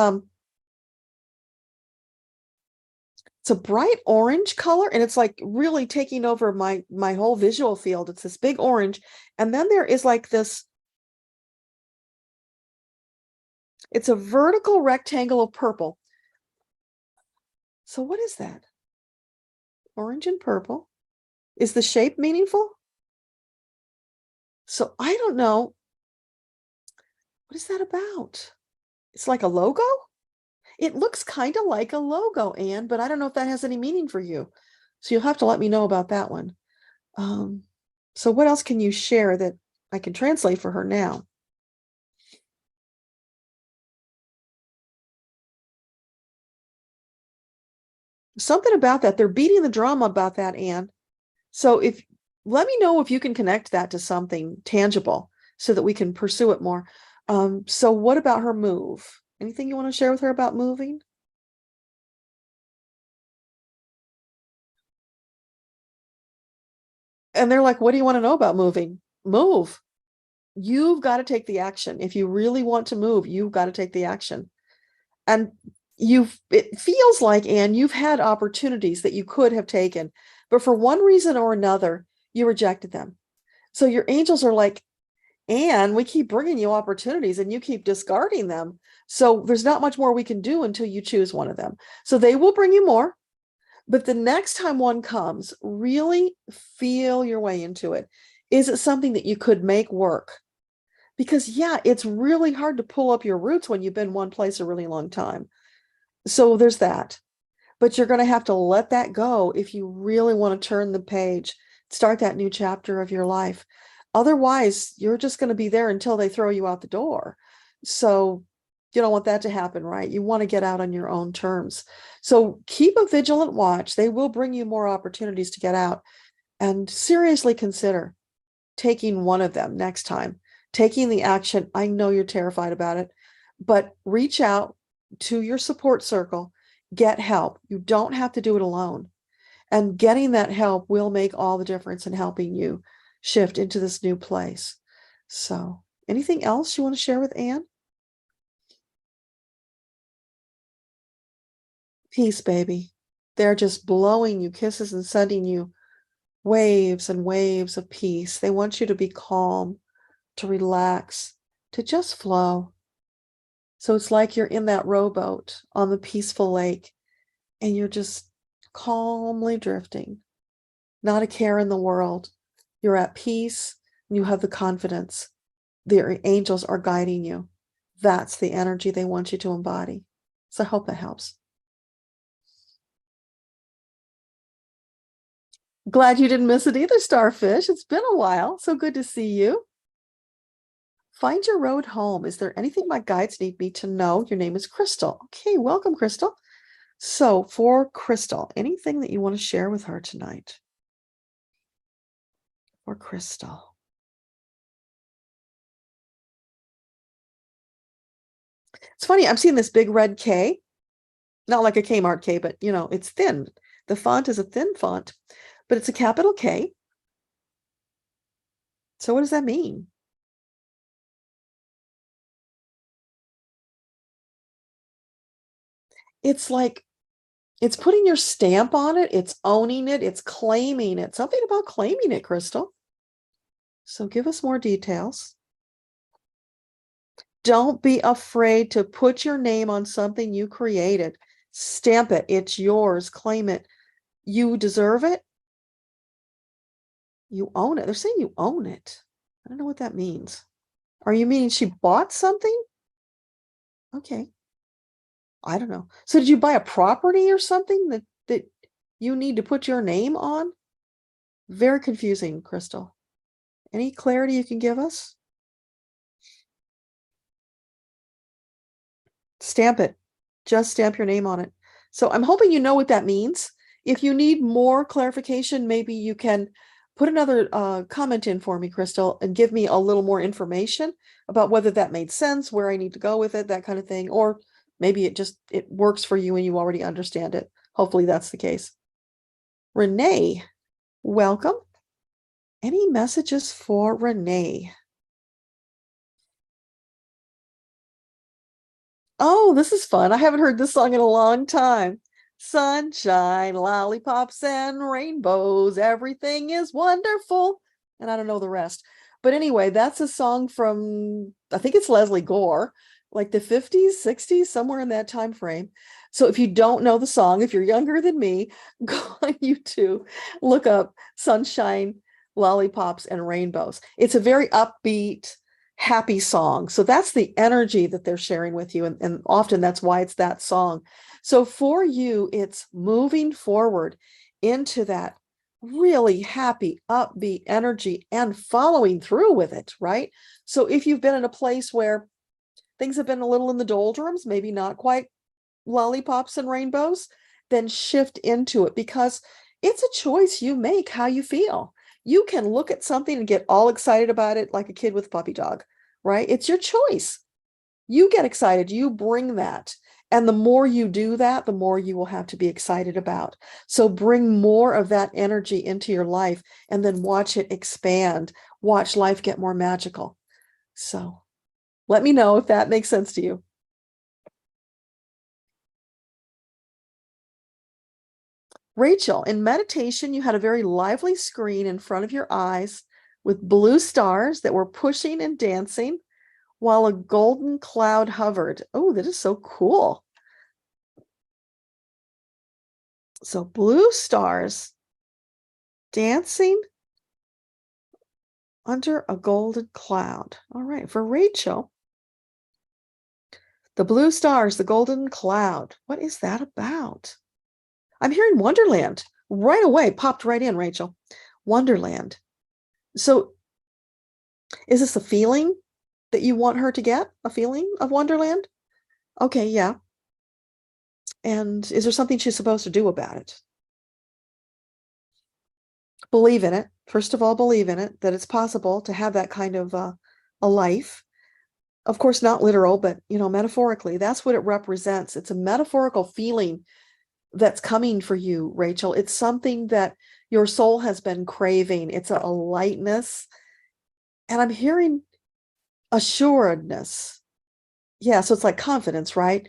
it's a bright orange color, and it's like really taking over my whole visual field. It's this big orange, and then there is like this, it's a vertical rectangle of purple. So what is that? Orange and purple. Is the shape meaningful? So I don't know. What is that about? It's like a logo? It looks kind of like a logo, Anne, but I don't know if that has any meaning for you. So you'll have to let me know about that one. So what else can you share that I can translate for her now? Something about that. They're beating the drum about that, Anne. So let me know if you can connect that to something tangible so that we can pursue it more. So what about her move? Anything you want to share with her about moving? And they're like, what do you want to know about moving? Move. You've got to take the action. If you really want to move, you've got to take the action. And it feels like, Anne, you've had opportunities that you could have taken, but for one reason or another, you rejected them. So your angels are like, Anne, we keep bringing you opportunities and you keep discarding them. So there's not much more we can do until you choose one of them. So they will bring you more. But the next time one comes, really feel your way into it. Is it something that you could make work? Because, yeah, it's really hard to pull up your roots when you've been one place a really long time. So there's that. But you're going to have to let that go if you really want to turn the page, start that new chapter of your life. Otherwise, you're just going to be there until they throw you out the door. So You don't want that to happen, right? You want to get out on your own terms. So keep a vigilant watch. They will bring you more opportunities to get out, and seriously consider taking one of them next time, taking the action. I know you're terrified about it, but reach out to your support circle, get help. You don't have to do it alone. And getting that help will make all the difference in helping you shift into this new place. So, anything else you want to share with Anne? Peace, baby. They're just blowing you kisses and sending you waves and waves of peace. They want you to be calm, to relax, to just flow. So it's like you're in that rowboat on the peaceful lake and you're just calmly drifting, not a care in the world. You're at peace and you have the confidence. The angels are guiding you. That's the energy they want you to embody. So I hope that helps. Glad you didn't miss it either, Starfish. It's been a while. So good to see you. Find your road home. Is there anything my guides need me to know? Your name is Crystal. Okay, welcome, Crystal. So for Crystal, anything that you want to share with her tonight? For Crystal. It's funny, I'm seeing this big red K. Not like a Kmart K, but you know, it's thin. The font is a thin font, but it's a capital K. So what does that mean? It's like, it's putting your stamp on it. It's owning it. It's claiming it. Something about claiming it, Crystal. So give us more details. Don't be afraid to put your name on something you created. Stamp it. It's yours. Claim it. You deserve it. You own it. They're saying you own it. I don't know what that means. Are you meaning she bought something? Okay. I don't know. So did you buy a property or something that you need to put your name on? Very confusing, Crystal. Any clarity you can give us? Stamp it. Just stamp your name on it. So I'm hoping you know what that means. If you need more clarification, maybe you can put another comment in for me, Crystal, and give me a little more information about whether that made sense, where I need to go with it, that kind of thing. Or maybe it works for you and you already understand it. Hopefully that's the case. Renee, welcome. Any messages for Renee? Oh, this is fun. I haven't heard this song in a long time. Sunshine, lollipops, and rainbows. Everything is wonderful. And I don't know the rest. But anyway, that's a song from, I think it's Leslie Gore, like the 50s, 60s, somewhere in that time frame. So if you don't know the song, if you're younger than me, go on YouTube, look up Sunshine, Lollipops, and Rainbows. It's a very upbeat, happy song. So that's the energy that they're sharing with you. And often that's why it's that song. So for you, it's moving forward into that really happy, upbeat energy and following through with it, right? So if you've been in a place where things have been a little in the doldrums, maybe not quite lollipops and rainbows, then shift into it, because it's a choice you make how you feel. You can look at something and get all excited about it like a kid with a puppy dog, right? It's your choice. You get excited, you bring that. And the more you do that, the more you will have to be excited about. So bring more of that energy into your life and then watch it expand. Watch life get more magical. So let me know if that makes sense to you. Rachel, in meditation, you had a very lively screen in front of your eyes with blue stars that were pushing and dancing while a golden cloud hovered. Oh, that is so cool. So blue stars dancing under a golden cloud. All right, for Rachel, the blue stars, the golden cloud. What is that about? I'm hearing Wonderland right away, popped right in, Rachel. Wonderland. So is this a feeling that you want her to get? A feeling of Wonderland? Okay, yeah. And is there something she's supposed to do about it? Believe in it. First of all, believe in it, that it's possible to have that kind of a life. Of course, not literal, but metaphorically, that's what it represents. It's a metaphorical feeling that's coming for you, Rachel. It's something that your soul has been craving. It's a lightness. And I'm hearing assuredness. Yeah, so it's like confidence, right?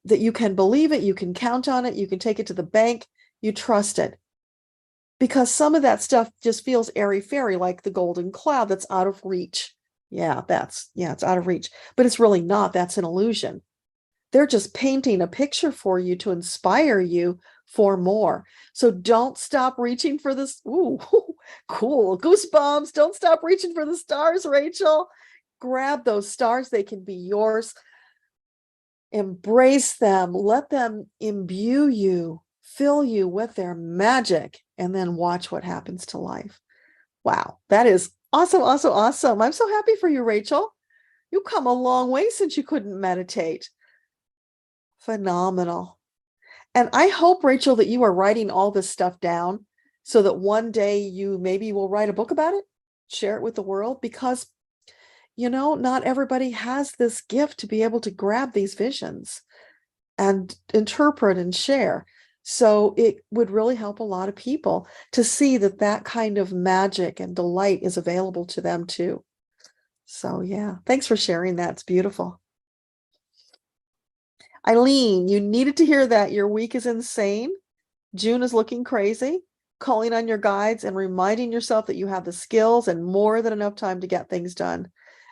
That you can believe it, you can count on it, you can take it to the bank, you trust it. Because some of that stuff just feels airy-fairy, like the golden cloud that's out of reach. Yeah, it's out of reach. But it's really not. That's an illusion. They're just painting a picture for you to inspire you for more. So don't stop reaching for this. Ooh, cool. Goosebumps. Don't stop reaching for the stars, Rachel. Grab those stars. They can be yours. Embrace them. Let them imbue you, fill you with their magic, and then watch what happens to life. Wow, that is awesome, awesome, awesome. I'm so happy for you, Rachel. You've come a long way since you couldn't meditate. Phenomenal. And I hope, Rachel, that you are writing all this stuff down so that one day you maybe will write a book about it, share it with the world, because, not everybody has this gift to be able to grab these visions and interpret and share. So it would really help a lot of people to see that that kind of magic and delight is available to them too. So yeah, thanks for sharing that. It's beautiful. Eileen, you needed to hear that. Your week is insane. June is looking crazy. Calling on your guides and reminding yourself that you have the skills and more than enough time to get things done.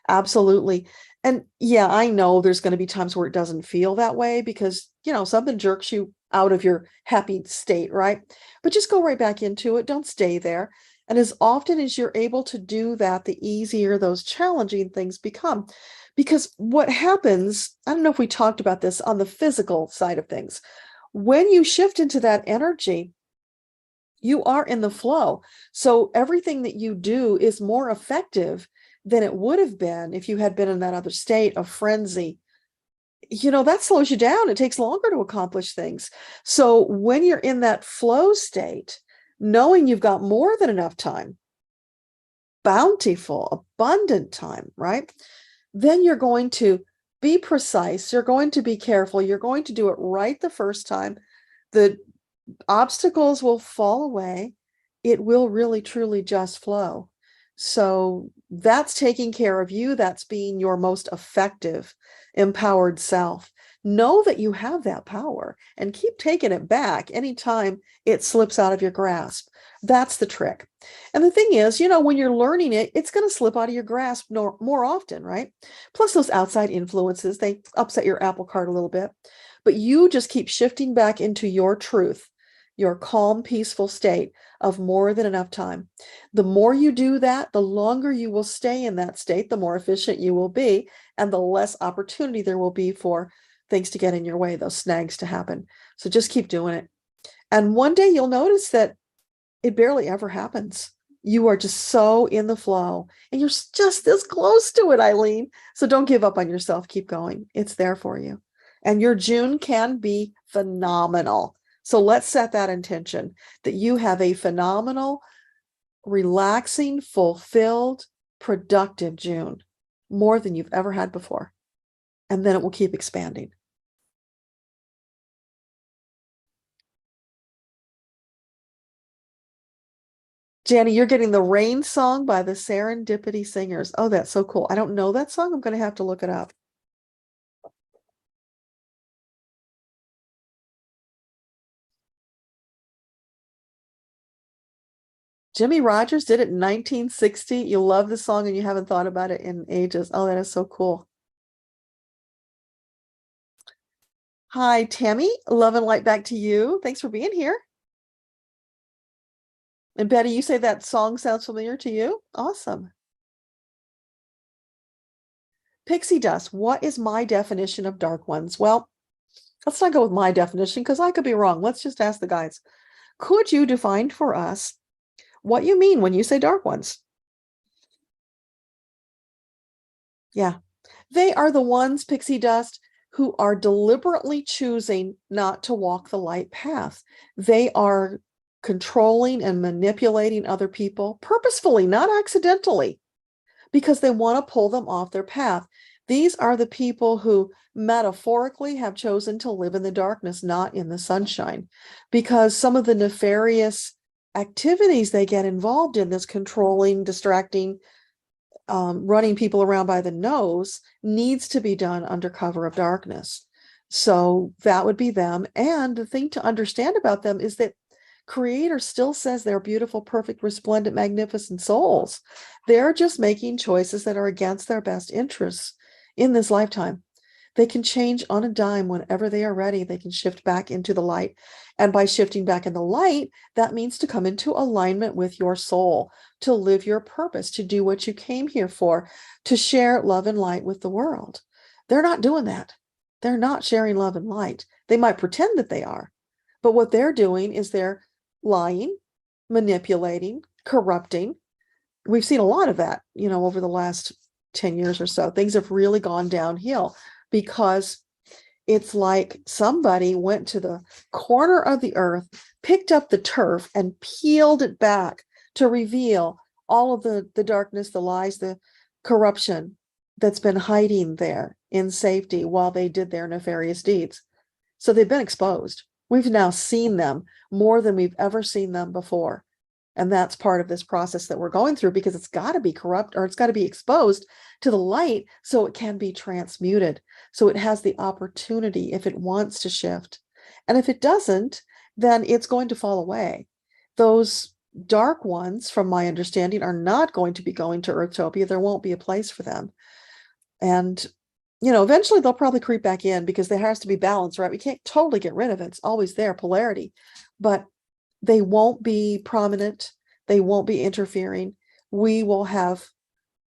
Absolutely. And yeah, I know there's going to be times where it doesn't feel that way because, something jerks you out of your happy state, right? But just go right back into it. Don't stay there. And as often as you're able to do that, the easier those challenging things become. Because what happens, I don't know if we talked about this on the physical side of things. When you shift into that energy, you are in the flow. So everything that you do is more effective than it would have been if you had been in that other state of frenzy. That slows you down. It takes longer to accomplish things. So when you're in that flow state, knowing you've got more than enough time, bountiful, abundant time, right? Then you're going to be precise. You're going to be careful. You're going to do it right the first time. The obstacles will fall away. It will really, truly just flow. So that's taking care of you. That's being your most effective, empowered self. Know that you have that power and keep taking it back anytime it slips out of your grasp. That's the trick. And the thing is, when you're learning it, it's going to slip out of your grasp more often, right? Plus those outside influences, they upset your apple cart a little bit. But you just keep shifting back into your truth, your calm, peaceful state of more than enough time. The more you do that, the longer you will stay in that state, the more efficient you will be, and the less opportunity there will be for things to get in your way, those snags to happen. So just keep doing it. And one day you'll notice that it barely ever happens. You are just so in the flow and you're just this close to it, Eileen. So don't give up on yourself. Keep going. It's there for you. And your June can be phenomenal. So let's set that intention that you have a phenomenal, relaxing, fulfilled, productive June, more than you've ever had before. And then it will keep expanding. Janny, you're getting the Rain Song by the Serendipity Singers. Oh, that's so cool. I don't know that song. I'm going to have to look it up. Jimmy Rogers did it in 1960. You love the song and you haven't thought about it in ages. Oh, that is so cool. Hi, Tammy. Love and light back to you. Thanks for being here. And Betty, you say that song sounds familiar to you? Awesome. Pixie dust. What is my definition of dark ones? Well, let's not go with my definition because I could be wrong. Let's just ask the guys. Could you define for us what you mean when you say dark ones? Yeah, they are the ones, pixie dust, who are deliberately choosing not to walk the light path. They are controlling and manipulating other people purposefully, not accidentally, because they want to pull them off their path. These are the people who metaphorically have chosen to live in the darkness, not in the sunshine, because some of the nefarious activities they get involved in, this controlling, distracting, running people around by the nose, needs to be done under cover of darkness. So that would be them. And the thing to understand about them is that Creator still says they're beautiful, perfect, resplendent, magnificent souls. They're just making choices that are against their best interests in this lifetime. They can change on a dime whenever they are ready. They can shift back into the light. And by shifting back in the light, that means to come into alignment with your soul, to live your purpose, to do what you came here for, to share love and light with the world. They're not doing that. They're not sharing love and light. They might pretend that they are, but what they're doing is they're lying, manipulating, corrupting. We've seen a lot of that, over the last 10 years or so. Things have really gone downhill because it's like somebody went to the corner of the earth, picked up the turf and peeled it back to reveal all of the darkness, the lies, the corruption that's been hiding there in safety while they did their nefarious deeds. So they've been exposed. We've now seen them more than we've ever seen them before. And that's part of this process that we're going through, because it's got to be corrupt, or it's got to be exposed to the light so it can be transmuted. So it has the opportunity if it wants to shift. And if it doesn't, then it's going to fall away. Those dark ones, from my understanding, are not going to be going to Earthtopia. There won't be a place for them. And eventually they'll probably creep back in, because there has to be balance, right? We can't totally get rid of it. It's always there, polarity, but they won't be prominent. They won't be interfering. We will have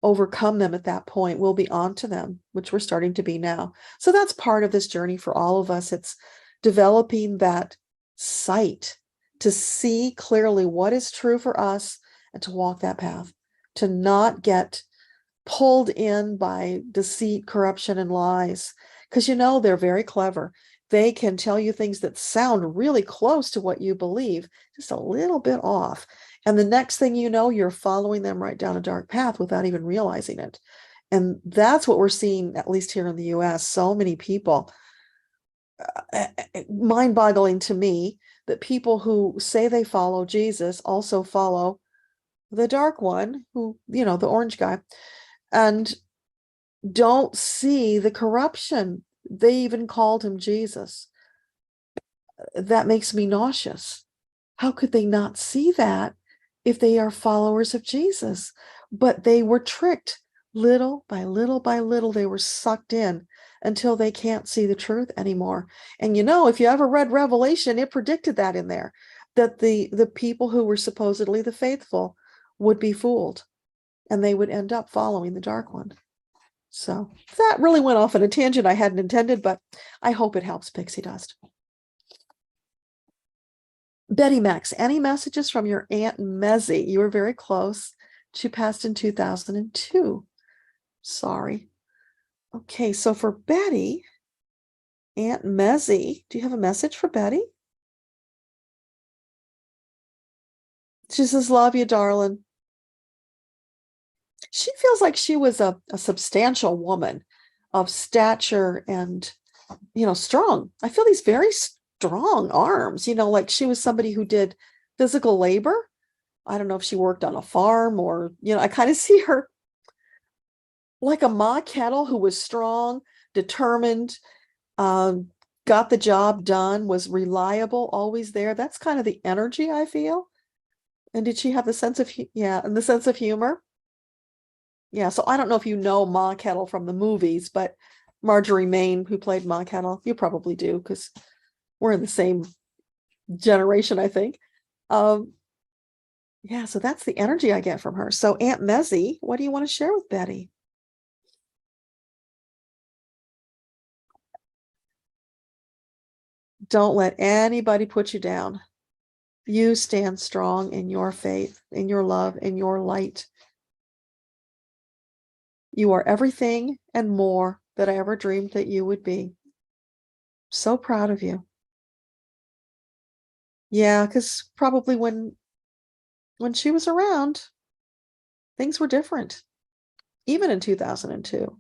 overcome them at that point. We'll be on to them, which we're starting to be now. So that's part of this journey for all of us. It's developing that sight to see clearly what is true for us and to walk that path, to not get pulled in by deceit, corruption, and lies. Because they're very clever. They can tell you things that sound really close to what you believe, just a little bit off. And the next thing you know, you're following them right down a dark path without even realizing it. And that's what we're seeing, at least here in the US. So many people, mind-boggling to me, that people who say they follow Jesus also follow the dark one, who, the orange guy, and don't see the corruption. They even called him Jesus. That makes me nauseous. How could they not see that if they are followers of Jesus? But they were tricked little by little by little. They were sucked in until they can't see the truth anymore. And if you ever read Revelation, it predicted that in there, that the people who were supposedly the faithful would be fooled, and they would end up following the dark one. So that really went off on a tangent I hadn't intended, but I hope it helps, Pixie Dust. Betty Max, any messages from your Aunt Mezzie? You were very close. She passed in 2002. Sorry. Okay, so for Betty, Aunt Mezzie, do you have a message for Betty? She says, love you, darling. She feels like she was a substantial woman of stature and, strong. I feel these very strong arms, like she was somebody who did physical labor. I don't know if she worked on a farm or, I kind of see her like a Ma Kettle who was strong, determined, got the job done, was reliable, always there. That's kind of the energy I feel. And did she have the sense of, and the sense of humor? Yeah, so I don't know if you know Ma Kettle from the movies, but Marjorie Main, who played Ma Kettle, you probably do, because we're in the same generation, I think. Yeah, so that's the energy I get from her. So Aunt Mezzie, what do you want to share with Betty? Don't let anybody put you down. You stand strong in your faith, in your love, in your light. You are everything and more that I ever dreamed that you would be. So proud of you. Yeah, because probably when she was around, things were different. Even in 2002.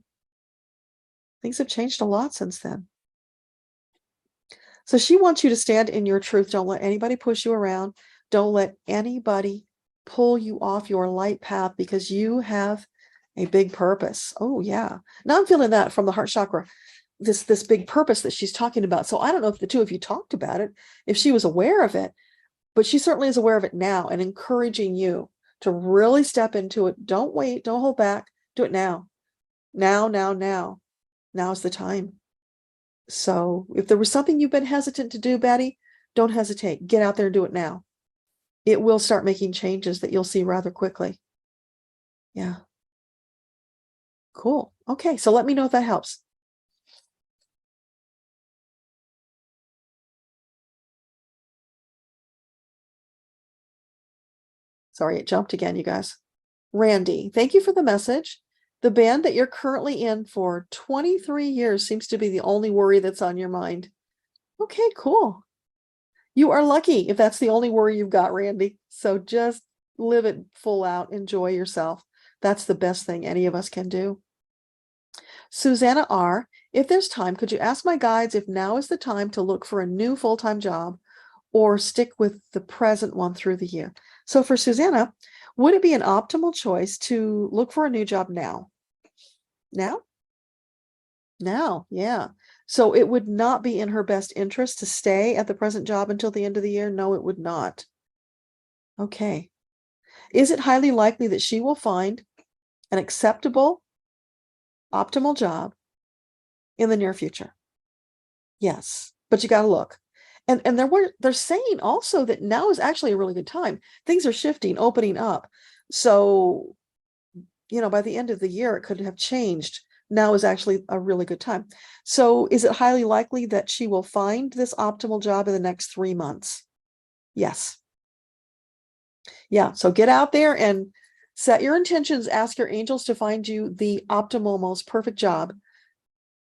Things have changed a lot since then. So she wants you to stand in your truth. Don't let anybody push you around. Don't let anybody pull you off your light path because you have a big purpose. Oh yeah. Now I'm feeling that from the heart chakra. This big purpose that she's talking about. So I don't know if the two of you talked about it, if she was aware of it, but she certainly is aware of it now and encouraging you to really step into it. Don't wait, don't hold back. Do it now. Now, now, now. Now's the time. So if there was something you've been hesitant to do, Betty, don't hesitate. Get out there and do it now. It will start making changes that you'll see rather quickly. Yeah. Cool. Okay. So let me know if that helps. Sorry, it jumped again, you guys. Randy, thank you for the message. The band that you're currently in for 23 years seems to be the only worry that's on your mind. Okay, cool. You are lucky if that's the only worry you've got, Randy. So just live it full out. Enjoy yourself. That's the best thing any of us can do. Susanna R., if there's time, could you ask my guides if now is the time to look for a new full-time job or stick with the present one through the year? So for Susanna, would it be an optimal choice to look for a new job now? Now? Now, yeah. So it would not be in her best interest to stay at the present job until the end of the year? No, it would not. Okay. Is it highly likely that she will find an acceptable, optimal job in the near future? Yes, but you got to look. And they're saying also that now is actually a really good time. Things are shifting, opening up. So, by the end of the year, it could have changed. Now is actually a really good time. So is it highly likely that she will find this optimal job in the next 3 months? Yes. Yeah. So get out there and set your intentions. Ask your angels to find you the optimal, most perfect job,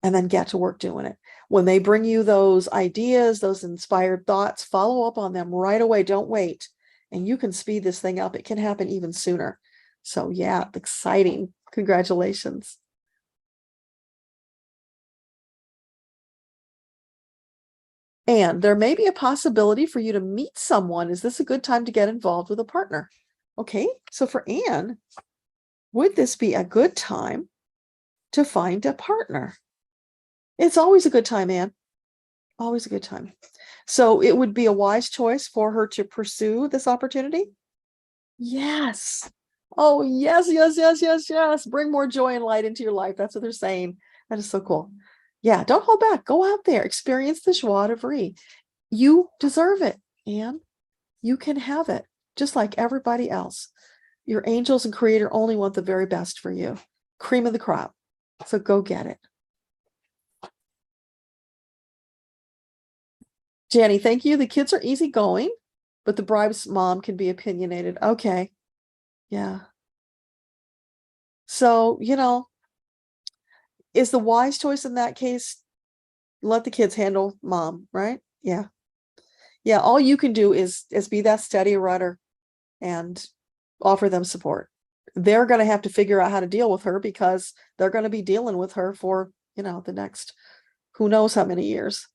and then get to work doing it. When they bring you those ideas, those inspired thoughts, follow up on them right away. Don't wait. And you can speed this thing up. It can happen even sooner. So yeah, exciting. Congratulations. And there may be a possibility for you to meet someone. Is this a good time to get involved with a partner? Okay, so for Anne, would this be a good time to find a partner? It's always a good time, Anne. Always a good time. So it would be a wise choice for her to pursue this opportunity? Yes. Oh, yes, yes, yes, yes, yes. Bring more joy and light into your life. That's what they're saying. That is so cool. Yeah, don't hold back. Go out there. Experience the joie de vivre. You deserve it, and you can have it just like everybody else. Your angels and creator only want the very best for you. Cream of the crop. So go get it. Jenny, thank you. The kids are easygoing, but the bride's mom can be opinionated. Okay. Yeah. So, is the wise choice in that case, let the kids handle mom, right? Yeah. Yeah. All you can do is be that steady rudder and offer them support. They're going to have to figure out how to deal with her because they're going to be dealing with her for, the next who knows how many years.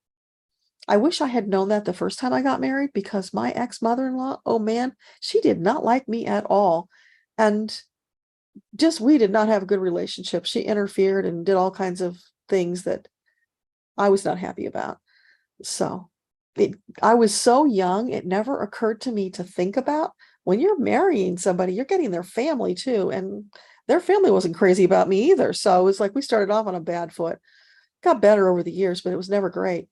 I wish I had known that the first time I got married because my ex-mother-in-law, oh man, she did not like me at all. And we did not have a good relationship. She interfered and did all kinds of things that I was not happy about. So I was so young, it never occurred to me to think about when you're marrying somebody, you're getting their family too. And their family wasn't crazy about me either. So it's like we started off on a bad foot. Got better over the years, but it was never great.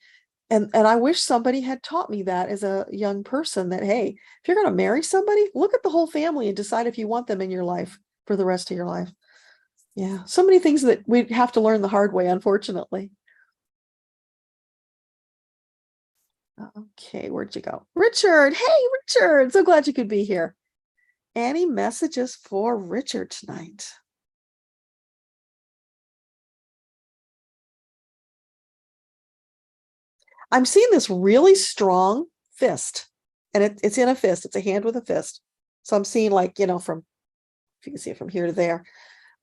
And I wish somebody had taught me that as a young person that, hey, if you're going to marry somebody, look at the whole family and decide if you want them in your life for the rest of your life. Yeah. So many things that we have to learn the hard way, unfortunately. Okay, where'd you go? Richard. Hey, Richard. So glad you could be here. Any messages for Richard tonight? I'm seeing this really strong fist, and it's in a fist. It's a hand with a fist. So I'm seeing, like, from, if you can see it from here to there.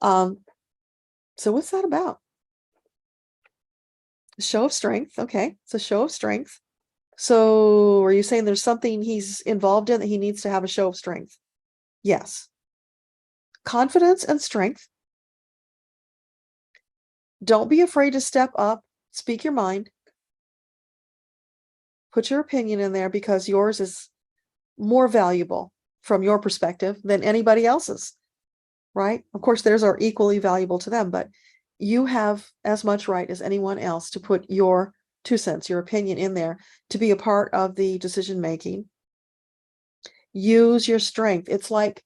So what's that about? A show of strength. Okay. It's a show of strength. So are you saying there's something he's involved in that he needs to have a show of strength? Yes. Confidence and strength. Don't be afraid to step up, speak your mind, put your opinion in there, because yours is more valuable from your perspective than anybody else's, right? Of course, theirs are equally valuable to them, but you have as much right as anyone else to put your 2 cents, your opinion in there, to be a part of the decision making. Use your strength. It's like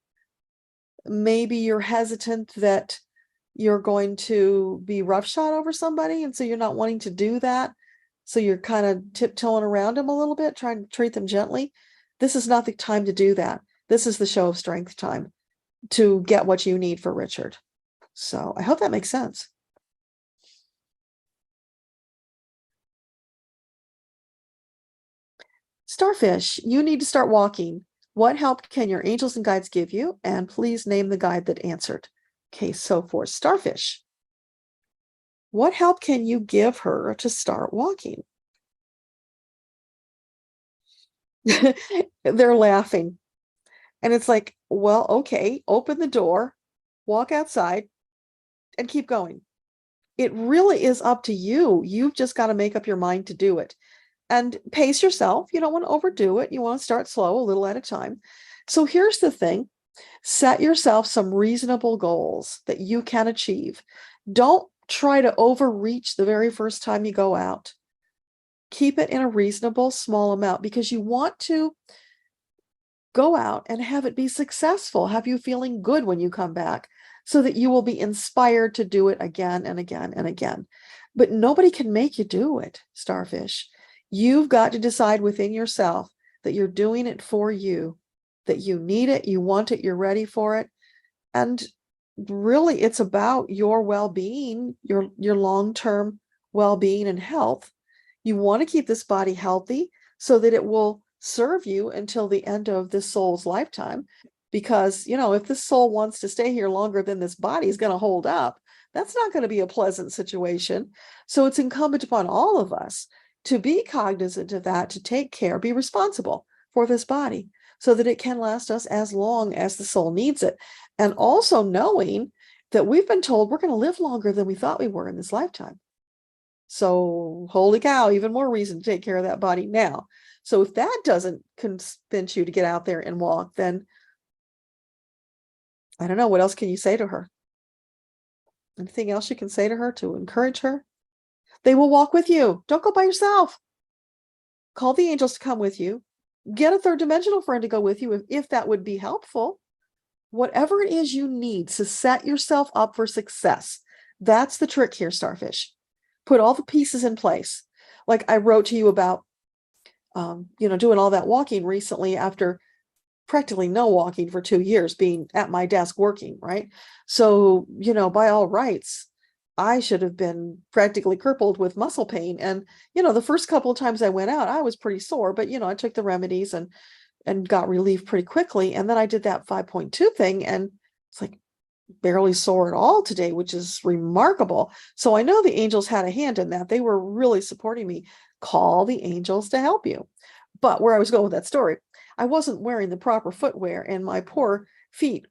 maybe you're hesitant that you're going to be roughshod over somebody, and so you're not wanting to do that. So you're kind of tiptoeing around them a little bit, trying to treat them gently. This is not the time to do that. This is the show of strength time to get what you need for Richard. So I hope that makes sense. Starfish, you need to start walking. What help can your angels and guides give you? And please name the guide that answered. Okay, so for Starfish, what help can you give her to start walking? They're laughing. And it's like, well, okay, open the door, walk outside, and keep going. It really is up to you. You've just got to make up your mind to do it. And pace yourself. You don't want to overdo it. You want to start slow, a little at a time. So here's the thing. Set yourself some reasonable goals that you can achieve. Don't try to overreach the very first time you go out. Keep it in a reasonable small amount, because you want to go out and have it be successful, have you feeling good when you come back, so that you will be inspired to do it again and again and again. But nobody can make you do it, Starfish. You've got to decide within yourself that you're doing it for you, that you need it, you want it, you're ready for it. And really, it's about your well-being, your long-term well-being and health. You want to keep this body healthy so that it will serve you until the end of this soul's lifetime. Because, if this soul wants to stay here longer than this body is going to hold up, that's not going to be a pleasant situation. So it's incumbent upon all of us to be cognizant of that, to take care, be responsible for this body so that it can last us as long as the soul needs it. And also knowing that we've been told we're going to live longer than we thought we were in this lifetime. So holy cow, even more reason to take care of that body now. So if that doesn't convince you to get out there and walk, then I don't know, what else can you say to her? Anything else you can say to her to encourage her? They will walk with you. Don't go by yourself. Call the angels to come with you. Get a third dimensional friend to go with you if that would be helpful. Whatever it is you need to set yourself up for success. That's the trick here, Starfish. Put all the pieces in place. Like I wrote to you about, doing all that walking recently after practically no walking for 2 years, being at my desk working, right? So, by all rights, I should have been practically crippled with muscle pain. And, the first couple of times I went out, I was pretty sore, but, I took the remedies and got relief pretty quickly. And then I did that 5.2 thing, and it's like barely sore at all today, which is remarkable. So I know the angels had a hand in that. They were really supporting me. Call the angels to help you. But where I was going with that story, I wasn't wearing the proper footwear, and my poor feet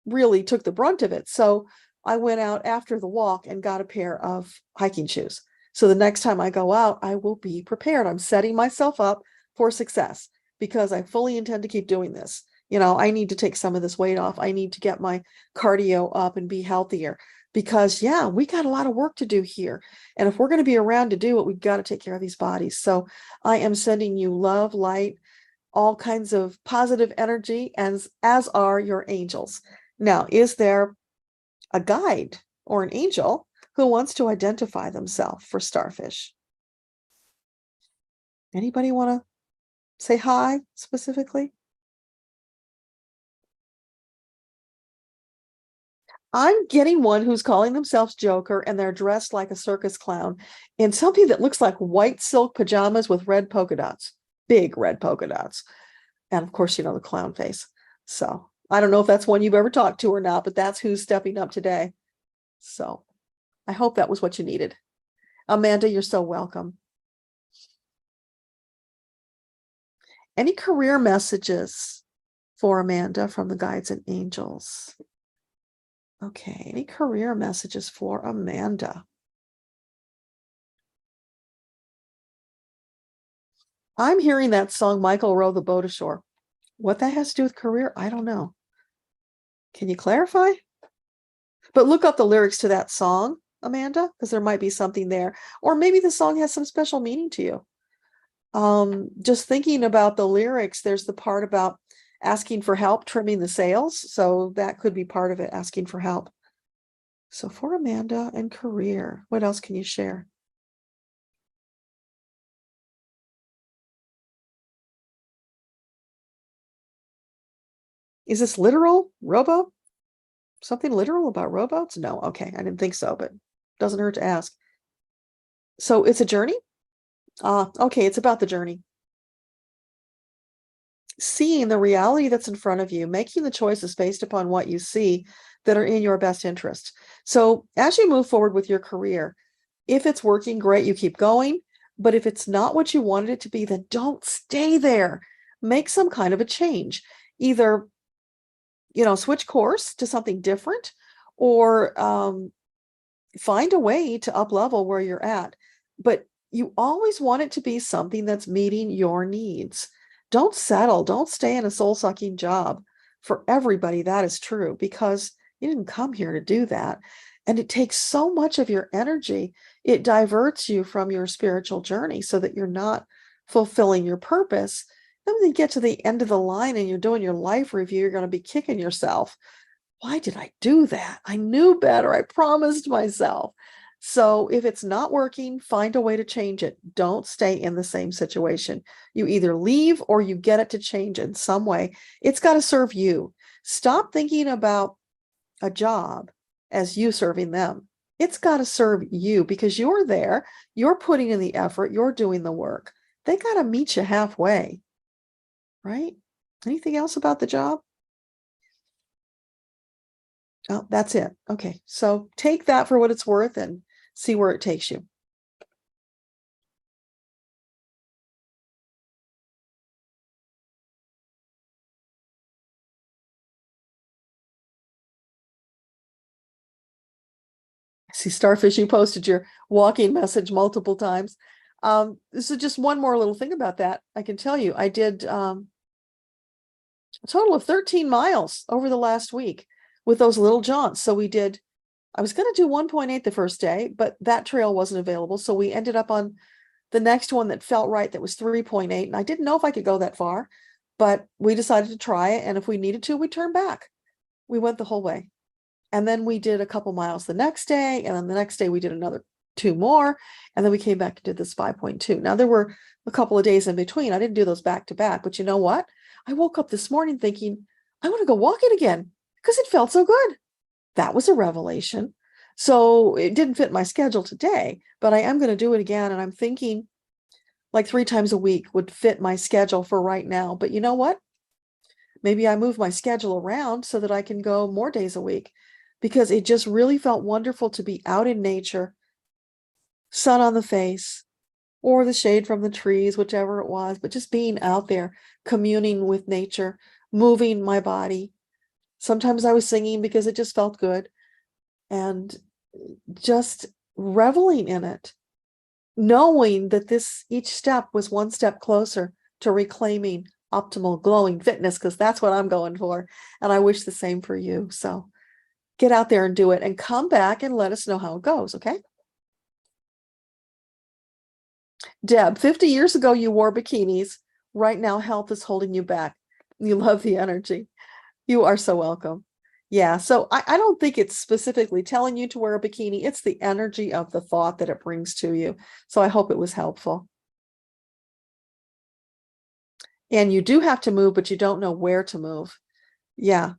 really took the brunt of it. So I went out after the walk and got a pair of hiking shoes. So the next time I go out, I will be prepared. I'm setting myself up for success because I fully intend to keep doing this. I need to take some of this weight off. I need to get my cardio up and be healthier because, we got a lot of work to do here. And if we're going to be around to do it, we've got to take care of these bodies. So I am sending you love, light, all kinds of positive energy, as are your angels. Now, is there a guide or an angel who wants to identify themselves for Starfish? Anybody want to say hi specifically? I'm getting one who's calling themselves Joker and they're dressed like a circus clown in something that looks like white silk pajamas with red polka dots, big red polka dots. And of course, the clown face. So I don't know if that's one you've ever talked to or not, but that's who's stepping up today. So I hope that was what you needed. Amanda, you're so welcome. Any career messages for Amanda from the guides and angels? Okay, any career messages for Amanda? I'm hearing that song, Michael Row the Boat Ashore. What that has to do with career, I don't know. Can you clarify? But look up the lyrics to that song, Amanda, because there might be something there. Or maybe the song has some special meaning to you. Just thinking about the lyrics, there's the part about asking for help, trimming the sails. So that could be part of it, asking for help. So for Amanda and career, what else can you share? Is this literal? Rowboat? Something literal about rowboats? No, okay, I didn't think so, but doesn't hurt to ask. So it's a journey? Okay, it's about the journey. Seeing the reality that's in front of you, making the choices based upon what you see that are in your best interest. So as you move forward with your career, if it's working, great, you keep going. But if it's not what you wanted it to be, then don't stay there. Make some kind of a change. Either, switch course to something different, or find a way to up level where you're at. But you always want it to be something that's meeting your needs. Don't settle. Don't stay in a soul-sucking job. For everybody, that is true, because you didn't come here to do that. And it takes so much of your energy. It diverts you from your spiritual journey so that you're not fulfilling your purpose. Then when you get to the end of the line and you're doing your life review, you're going to be kicking yourself. Why did I do that? I knew better. I promised myself. So if it's not working, find a way to change it. Don't stay in the same situation. You either leave or you get it to change in some way. It's got to serve you. Stop thinking about a job as you serving them. It's got to serve you because you're there. You're putting in the effort. You're doing the work. They got to meet you halfway, right? Anything else about the job? Oh, that's it. Okay. So take that for what it's worth and see where it takes you. I see Starfish, you posted your walking message multiple times. This is just one more little thing about that. I can tell you, I did a total of 13 miles over the last week with those little jaunts. So I was going to do 1.8 the first day, but that trail wasn't available. So we ended up on the next one that felt right, that was 3.8. And I didn't know if I could go that far, but we decided to try it. And if we needed to, we'd turn back. We went the whole way. And then we did a couple miles the next day. And then the next day we did another 2 more. And then we came back and did this 5.2. Now there were a couple of days in between. I didn't do those back to back, but you know what? I woke up this morning thinking, I want to go walking again because it felt so good. That was a revelation. So it didn't fit my schedule today, but I am going to do it again. And I'm thinking like 3 times a week would fit my schedule for right now. But you know what? Maybe I move my schedule around so that I can go more days a week, because it just really felt wonderful to be out in nature, sun on the face, or the shade from the trees, whichever it was, but just being out there, communing with nature, moving my body. Sometimes I was singing because it just felt good, and just reveling in it, knowing that each step was one step closer to reclaiming optimal glowing fitness, because that's what I'm going for. And I wish the same for you. So get out there and do it and come back and let us know how it goes. Okay. Deb, 50 years ago, you wore bikinis. Right now, health is holding you back. You love the energy. You are so welcome. Yeah. So I don't think it's specifically telling you to wear a bikini. It's the energy of the thought that it brings to you. So I hope it was helpful. And you do have to move, but you don't know where to move. Yeah.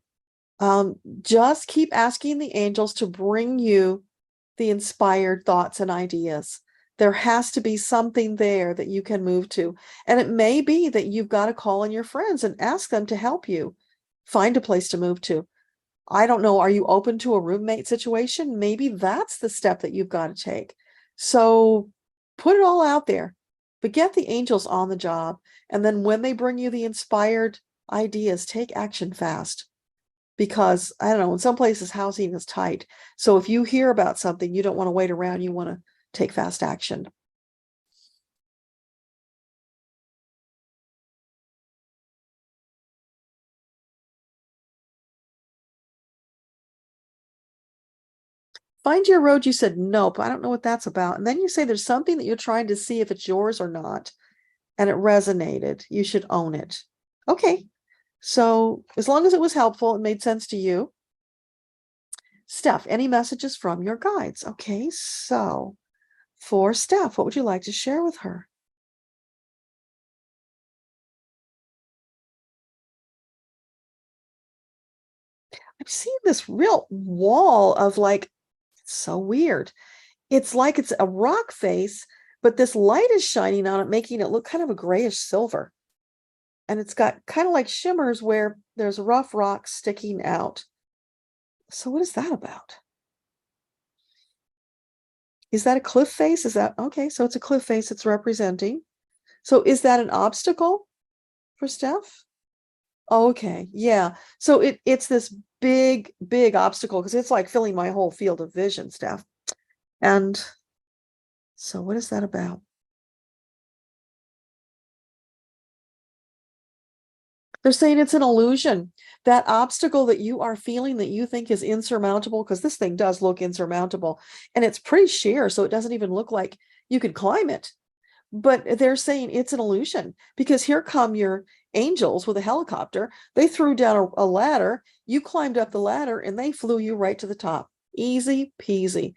Just keep asking the angels to bring you the inspired thoughts and ideas. There has to be something there that you can move to. And it may be that you've got to call on your friends and ask them to help you find a place to move to. I don't know. Are you open to a roommate situation? Maybe that's the step that you've got to take. So put it all out there, but get the angels on the job. And then when they bring you the inspired ideas, take action fast. Because I don't know, in some places housing is tight. So if you hear about something, you don't want to wait around, you want to take fast action. Find your road, you said nope, I don't know what that's about. And then you say there's something that you're trying to see if it's yours or not, and it resonated. You should own it. Okay. So as long as it was helpful, it made sense to you. Steph, any messages from your guides? Okay, so for Steph, what would you like to share with her? I've seen this real wall of like, it's so weird. It's like it's a rock face, but this light is shining on it, making it look kind of a grayish silver. And it's got kind of like shimmers where there's rough rocks sticking out. So what is that about? Is that a cliff face? Is that okay? So it's a cliff face it's representing. So is that an obstacle for Steph? Okay, yeah. So it's this big, big obstacle because it's like filling my whole field of vision, Steph. And so what is that about? They're saying it's an illusion. That obstacle that you are feeling that you think is insurmountable, because this thing does look insurmountable and it's pretty sheer, so it doesn't even look like you could climb it. But they're saying it's an illusion because here come your angels with a helicopter. They threw down a ladder. You climbed up the ladder and they flew you right to the top. Easy peasy.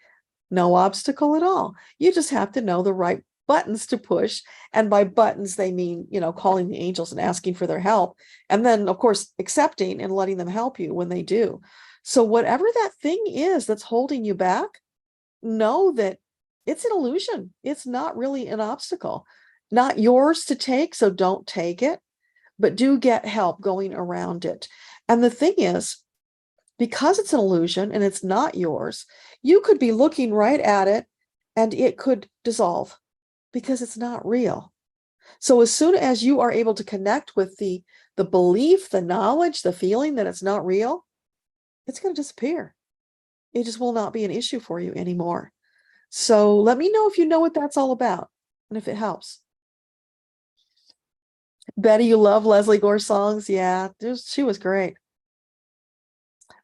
No obstacle at all. You just have to know the right buttons to push. And by buttons, they mean, calling the angels and asking for their help. And then, of course, accepting and letting them help you when they do. So whatever that thing is that's holding you back, know that it's an illusion. It's not really an obstacle, not yours to take. So don't take it, but do get help going around it. And the thing is, because it's an illusion and it's not yours, you could be looking right at it and it could dissolve because it's not real. So as soon as you are able to connect with the belief, the knowledge, the feeling that it's not real, it's going to disappear. It just will not be an issue for you anymore. So let me know if you know what that's all about and if it helps. Betty, you love Leslie Gore songs? Yeah, she was great.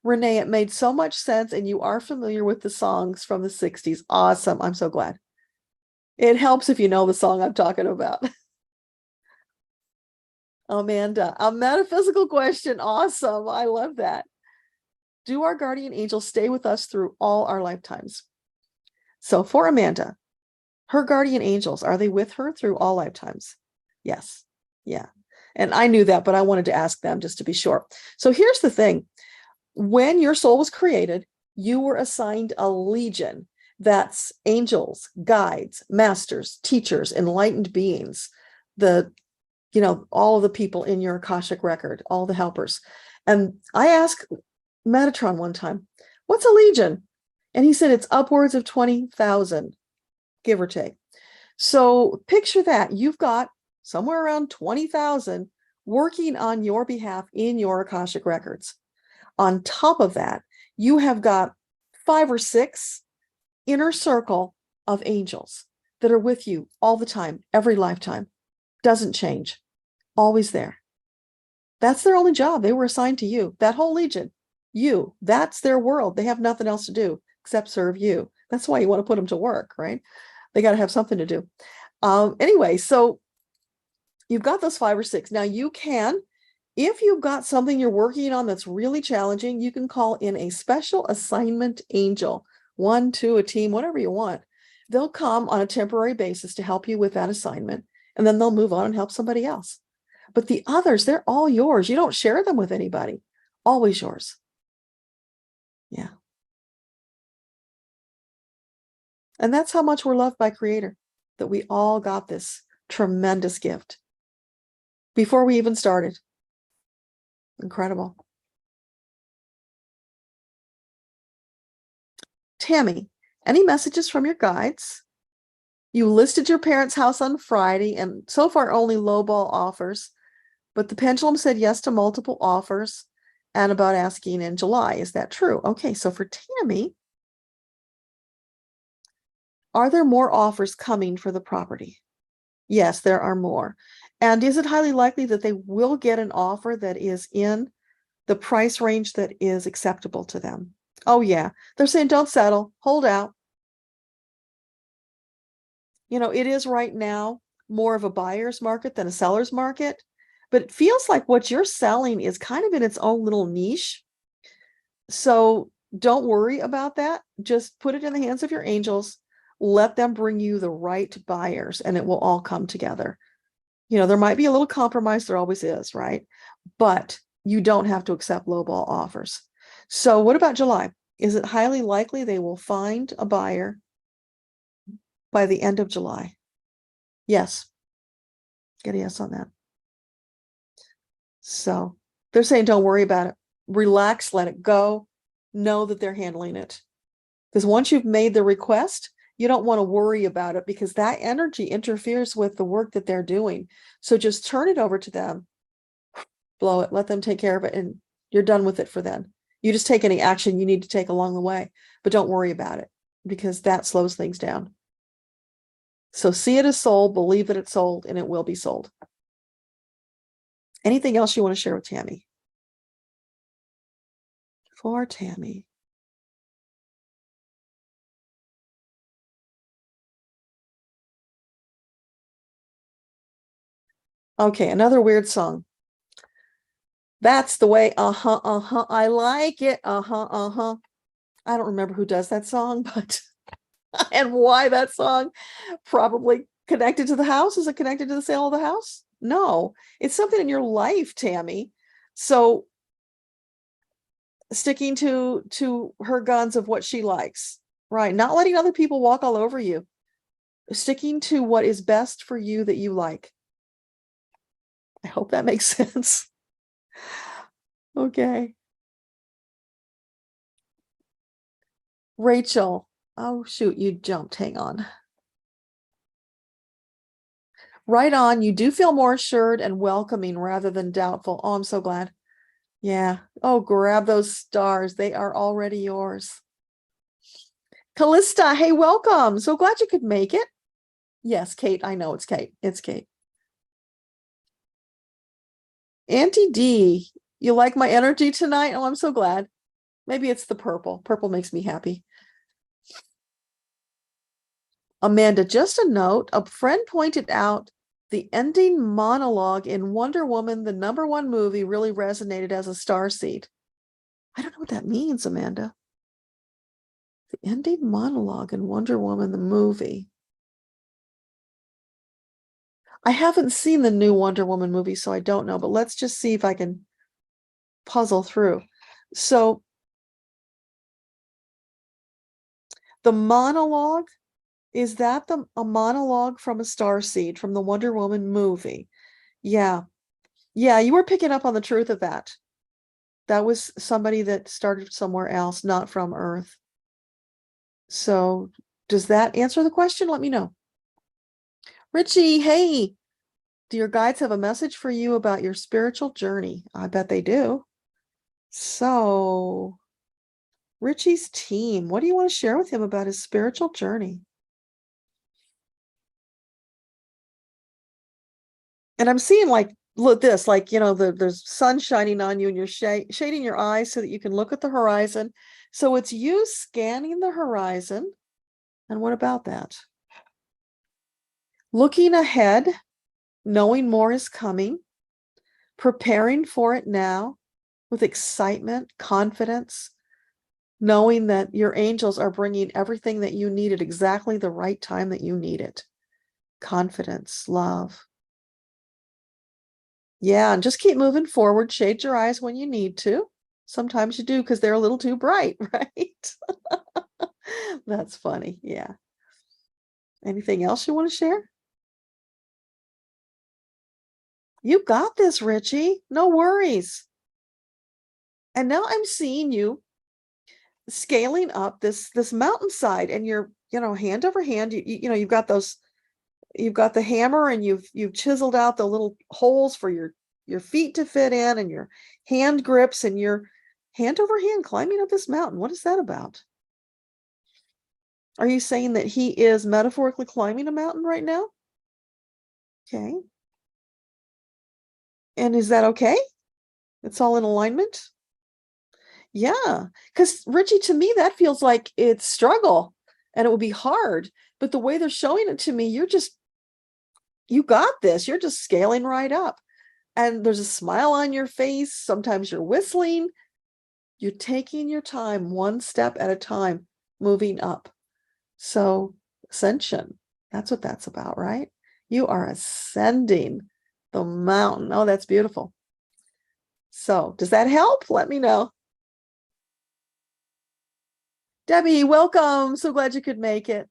Renee, it made so much sense, and you are familiar with the songs from the 60s. Awesome. I'm so glad. It helps if you know the song I'm talking about. Amanda, a metaphysical question. Awesome. I love that. Do our guardian angels stay with us through all our lifetimes? So for Amanda, her guardian angels, are they with her through all lifetimes? Yes. Yeah. And I knew that, but I wanted to ask them just to be sure. So here's the thing. When your soul was created, you were assigned a legion. That's angels, guides, masters, teachers, enlightened beings, all of the people in your Akashic record, all the helpers. And I asked Metatron one time, what's a legion? And he said it's upwards of 20,000, give or take. So picture that. You've got somewhere around 20,000 working on your behalf in your Akashic records. On top of that, you have got 5 or 6 inner circle of angels that are with you all the time, every lifetime. Doesn't change. Always there. That's their only job. They were assigned to you. That whole legion, that's their world. They have nothing else to do except serve you. That's why you want to put them to work, right? They got to have something to do. Anyway, so you've got those 5 or 6. Now you can, if you've got something you're working on that's really challenging, you can call in a special assignment angel, 1, 2, a team, whatever you want. They'll come on a temporary basis to help you with that assignment, and then they'll move on and help somebody else. But the others, they're all yours. You don't share them with anybody. Always yours. Yeah. And that's how much we're loved by Creator, that we all got this tremendous gift before we even started. Incredible. Tammy, any messages from your guides? You listed your parents' house on Friday, and so far only lowball offers, but the pendulum said yes to multiple offers and about asking in July. Is that true? Okay, so for Tammy, are there more offers coming for the property? Yes, there are more. And is it highly likely that they will get an offer that is in the price range that is acceptable to them? Oh, yeah. They're saying don't settle, hold out. You know, it is right now more of a buyer's market than a seller's market, but it feels like what you're selling is kind of in its own little niche. So don't worry about that. Just put it in the hands of your angels. Let them bring you the right buyers, and it will all come together. You know, there might be a little compromise, there always is, right? But you don't have to accept lowball offers. So what about July? Is it highly likely they will find a buyer by the end of July? Yes. Get a yes on that. So they're saying don't worry about it. Relax, let it go. Know that they're handling it. Because once you've made the request, you don't want to worry about it because that energy interferes with the work that they're doing. So just turn it over to them, blow it, let them take care of it, and you're done with it for then. You just take any action you need to take along the way, but don't worry about it because that slows things down. So see it as sold, believe that it's sold, and it will be sold. Anything else you want to share with Tammy? For Tammy. Okay, another weird song. That's the way, I like it, I don't remember who does that song, but, and why that song, probably connected to the house. Is it connected to the sale of the house? No, it's something in your life, Tammy. So sticking to her guns of what she likes, right? Not letting other people walk all over you. Sticking to what is best for you that you like. I hope that makes sense. Okay. Rachel. Oh, shoot, you jumped. Hang on. Right on. You do feel more assured and welcoming rather than doubtful. Oh, I'm so glad. Yeah. Oh, grab those stars. They are already yours. Callista, hey, welcome. So glad you could make it. Yes, Kate. I know it's Kate. It's Kate. Auntie D, you like my energy tonight? Oh, I'm so glad. Maybe it's the purple. Purple makes me happy. Amanda, just a note. A friend pointed out the ending monologue in Wonder Woman, the #1 movie, really resonated as a starseed. I don't know what that means, Amanda. The ending monologue in Wonder Woman, the movie. I haven't seen the new Wonder Woman movie, so I don't know, but let's just see if I can puzzle through. So the monologue, is that a monologue from a starseed from the Wonder Woman movie? Yeah. Yeah, you were picking up on the truth of that. That was somebody that started somewhere else, not from Earth. So does that answer the question? Let me know. Richie, hey, do your guides have a message for you about your spiritual journey? I bet they do. So, Richie's team, what do you want to share with him about his spiritual journey? And I'm seeing like, look this, like, you know, there's sun shining on you and you're shading your eyes so that you can look at the horizon. So it's you scanning the horizon. And what about that? Looking ahead, knowing more is coming, preparing for it now with excitement, confidence, knowing that your angels are bringing everything that you need at exactly the right time that you need it. Confidence, love. Yeah, and just keep moving forward. Shade your eyes when you need to. Sometimes you do because they're a little too bright, right? That's funny. Yeah. Anything else you want to share? You got this, Richie. No worries. And now I'm seeing you scaling up this mountainside, and you're, hand over hand, you've got the hammer, and you've chiseled out the little holes for your feet to fit in, and your hand grips, and you're hand over hand climbing up this mountain. What is that about? Are you saying that he is metaphorically climbing a mountain right now? Okay. And is that okay? It's all in alignment? Yeah. Because Richie, to me, that feels like it's struggle and it would be hard. But the way they're showing it to me, you got this. You're just scaling right up. And there's a smile on your face. Sometimes you're whistling. You're taking your time, one step at a time, moving up. So ascension, that's what that's about, right? You are ascending the mountain. Oh, that's beautiful. So does that help? Let me know. Debbie, welcome. So glad you could make it.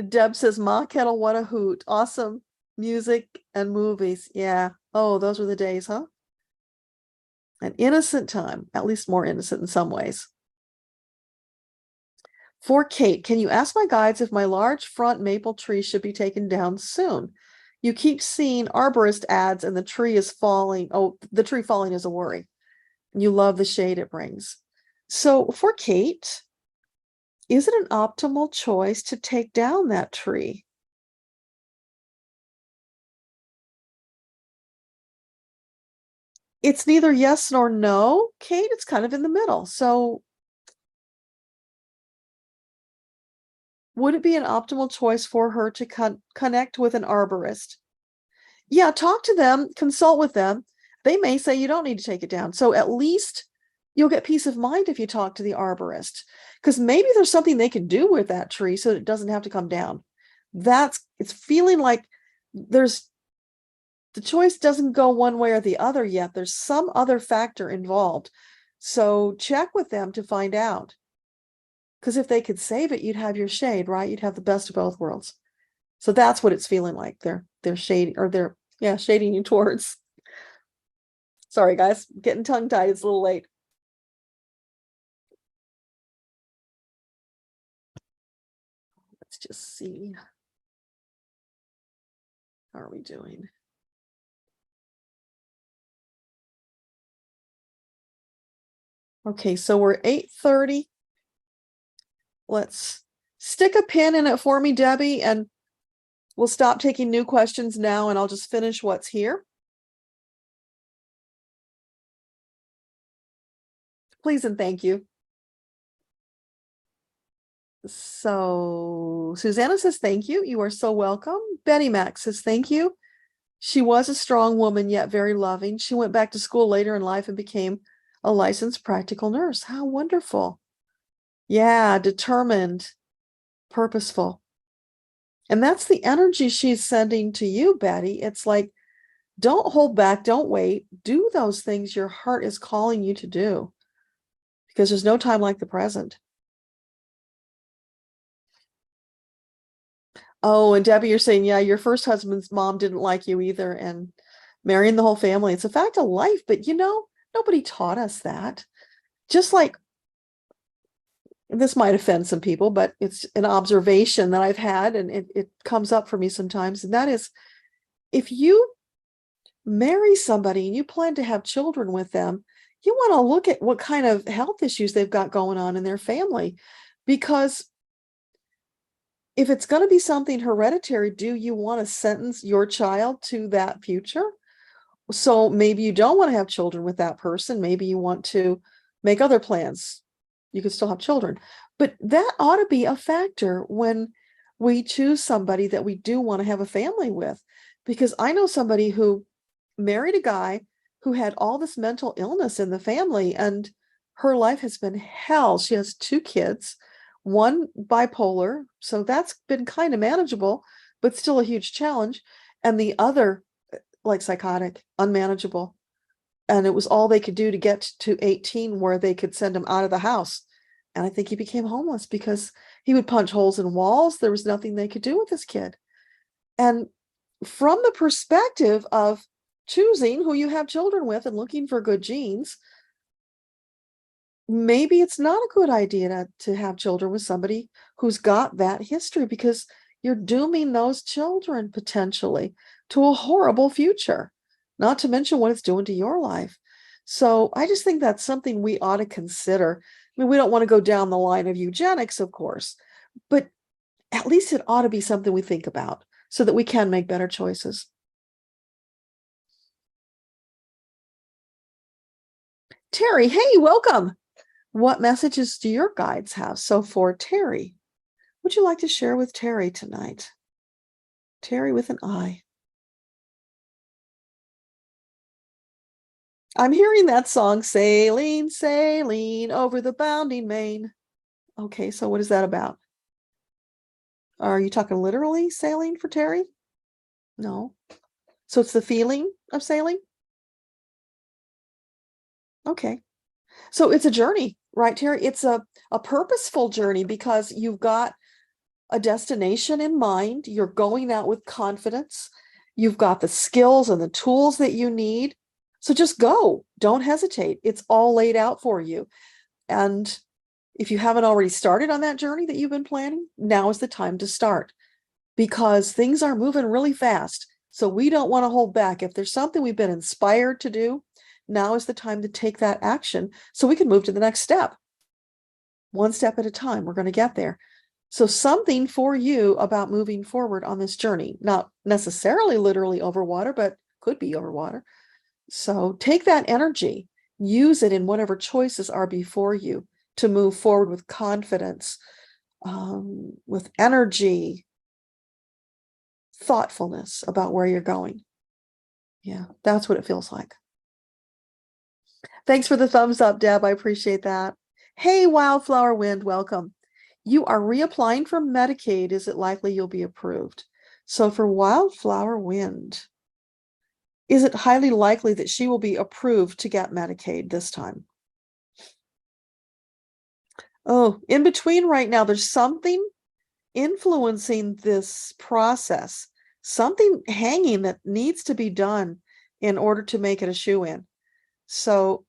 Deb says, Ma Kettle, what a hoot. Awesome music and movies. Yeah. Oh, those were the days, huh? An innocent time, at least more innocent in some ways. For Kate, can you ask my guides if my large front maple tree should be taken down soon? You keep seeing arborist ads and the tree is falling. Oh, the tree falling is a worry. You love the shade it brings. So for Kate, is it an optimal choice to take down that tree? It's neither yes nor no, Kate. It's kind of in the middle. So would it be an optimal choice for her to connect with an arborist? Yeah, talk to them, consult with them. They may say you don't need to take it down. So at least you'll get peace of mind if you talk to the arborist, because maybe there's something they can do with that tree so it doesn't have to come down. It's feeling like the choice doesn't go one way or the other yet. There's some other factor involved. So check with them to find out. Because if they could save it, you'd have your shade, right? You'd have the best of both worlds. So that's what it's feeling like. They're shading, or they're shading you towards. Sorry, guys, getting tongue-tied. It's a little late. Let's just see. How are we doing? Okay, so we're 8:30. Let's stick a pin in it for me, Debbie, and we'll stop taking new questions now, and I'll just finish what's here. Please and thank you. So Susanna says, thank you. You are so welcome. Betty Mac says, thank you. She was a strong woman, yet very loving. She went back to school later in life and became a licensed practical nurse. How wonderful. Yeah, determined, purposeful. And that's the energy she's sending to you, Betty. It's like, don't hold back, don't wait. Do those things your heart is calling you to do, because there's no time like the present. Oh, and Debbie, you're saying, yeah, your first husband's mom didn't like you either, and marrying the whole family. It's a fact of life, but nobody taught us that. Just like, this might offend some people, but it's an observation that I've had, and it comes up for me sometimes. And that is, if you marry somebody and you plan to have children with them, you want to look at what kind of health issues they've got going on in their family, because if it's going to be something hereditary, do you want to sentence your child to that future? So maybe you don't want to have children with that person. Maybe you want to make other plans. You could still have children, but that ought to be a factor when we choose somebody that we do want to have a family with. Because I know somebody who married a guy who had all this mental illness in the family, and her life has been hell. She has 2 kids, one bipolar, so that's been kind of manageable, but still a huge challenge. And the other, like, psychotic, unmanageable. And it was all they could do to get to 18 where they could send him out of the house. And I think he became homeless because he would punch holes in walls. There was nothing they could do with this kid. And from the perspective of choosing who you have children with and looking for good genes, maybe it's not a good idea to have children with somebody who's got that history, because you're dooming those children potentially to a horrible future, not to mention what it's doing to your life. So I just think that's something we ought to consider. I mean, we don't want to go down the line of eugenics, of course, but at least it ought to be something we think about so that we can make better choices. Terry, hey, welcome. What messages do your guides have? So for Terry, would you like to share with Terry tonight? Terry with an I. I'm hearing that song, Sailing, Sailing Over the Bounding Main. Okay, so what is that about? Are you talking literally sailing for Terry? No. So it's the feeling of sailing? Okay. So it's a journey, right, Terry? It's a purposeful journey because you've got a destination in mind. You're going out with confidence. You've got the skills and the tools that you need. So just go. Don't hesitate. It's all laid out for you. And if you haven't already started on that journey that you've been planning, now is the time to start, because things are moving really fast. So we don't want to hold back. If there's something we've been inspired to do, now is the time to take that action so we can move to the next step. One step at a time, we're going to get there. So something for you about moving forward on this journey, not necessarily literally over water, but could be over water. So take that energy, use it in whatever choices are before you to move forward with confidence, with energy, thoughtfulness about where you're going. Yeah, that's what it feels like. Thanks for the thumbs up, Deb. I appreciate that. Hey, Wildflower Wind, welcome. You are reapplying for Medicaid. Is it likely you'll be approved? So for Wildflower Wind, is it highly likely that she will be approved to get Medicaid this time? Oh, in between right now, there's something influencing this process, something hanging that needs to be done in order to make it a shoe-in. So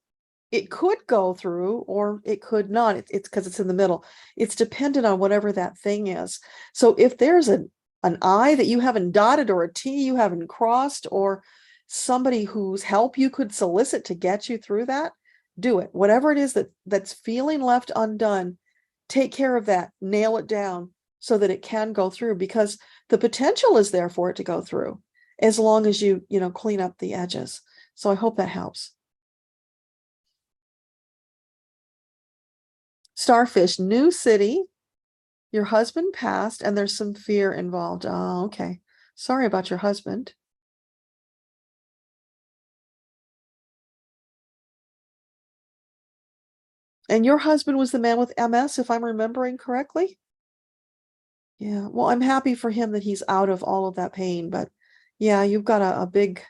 it could go through or it could not. It's because it's in the middle. It's dependent on whatever that thing is. So if there's an I that you haven't dotted or a T you haven't crossed, or somebody whose help you could solicit to get you through that, do it. Whatever it is that's feeling left undone, take care of that, nail it down so that it can go through, because the potential is there for it to go through as long as you clean up the edges. So I hope that helps. Starfish, new city, your husband passed and there's some fear involved. Oh, okay. Sorry about your husband. And your husband was the man with MS, if I'm remembering correctly? Yeah, well, I'm happy for him that he's out of all of that pain, but yeah, you've got a big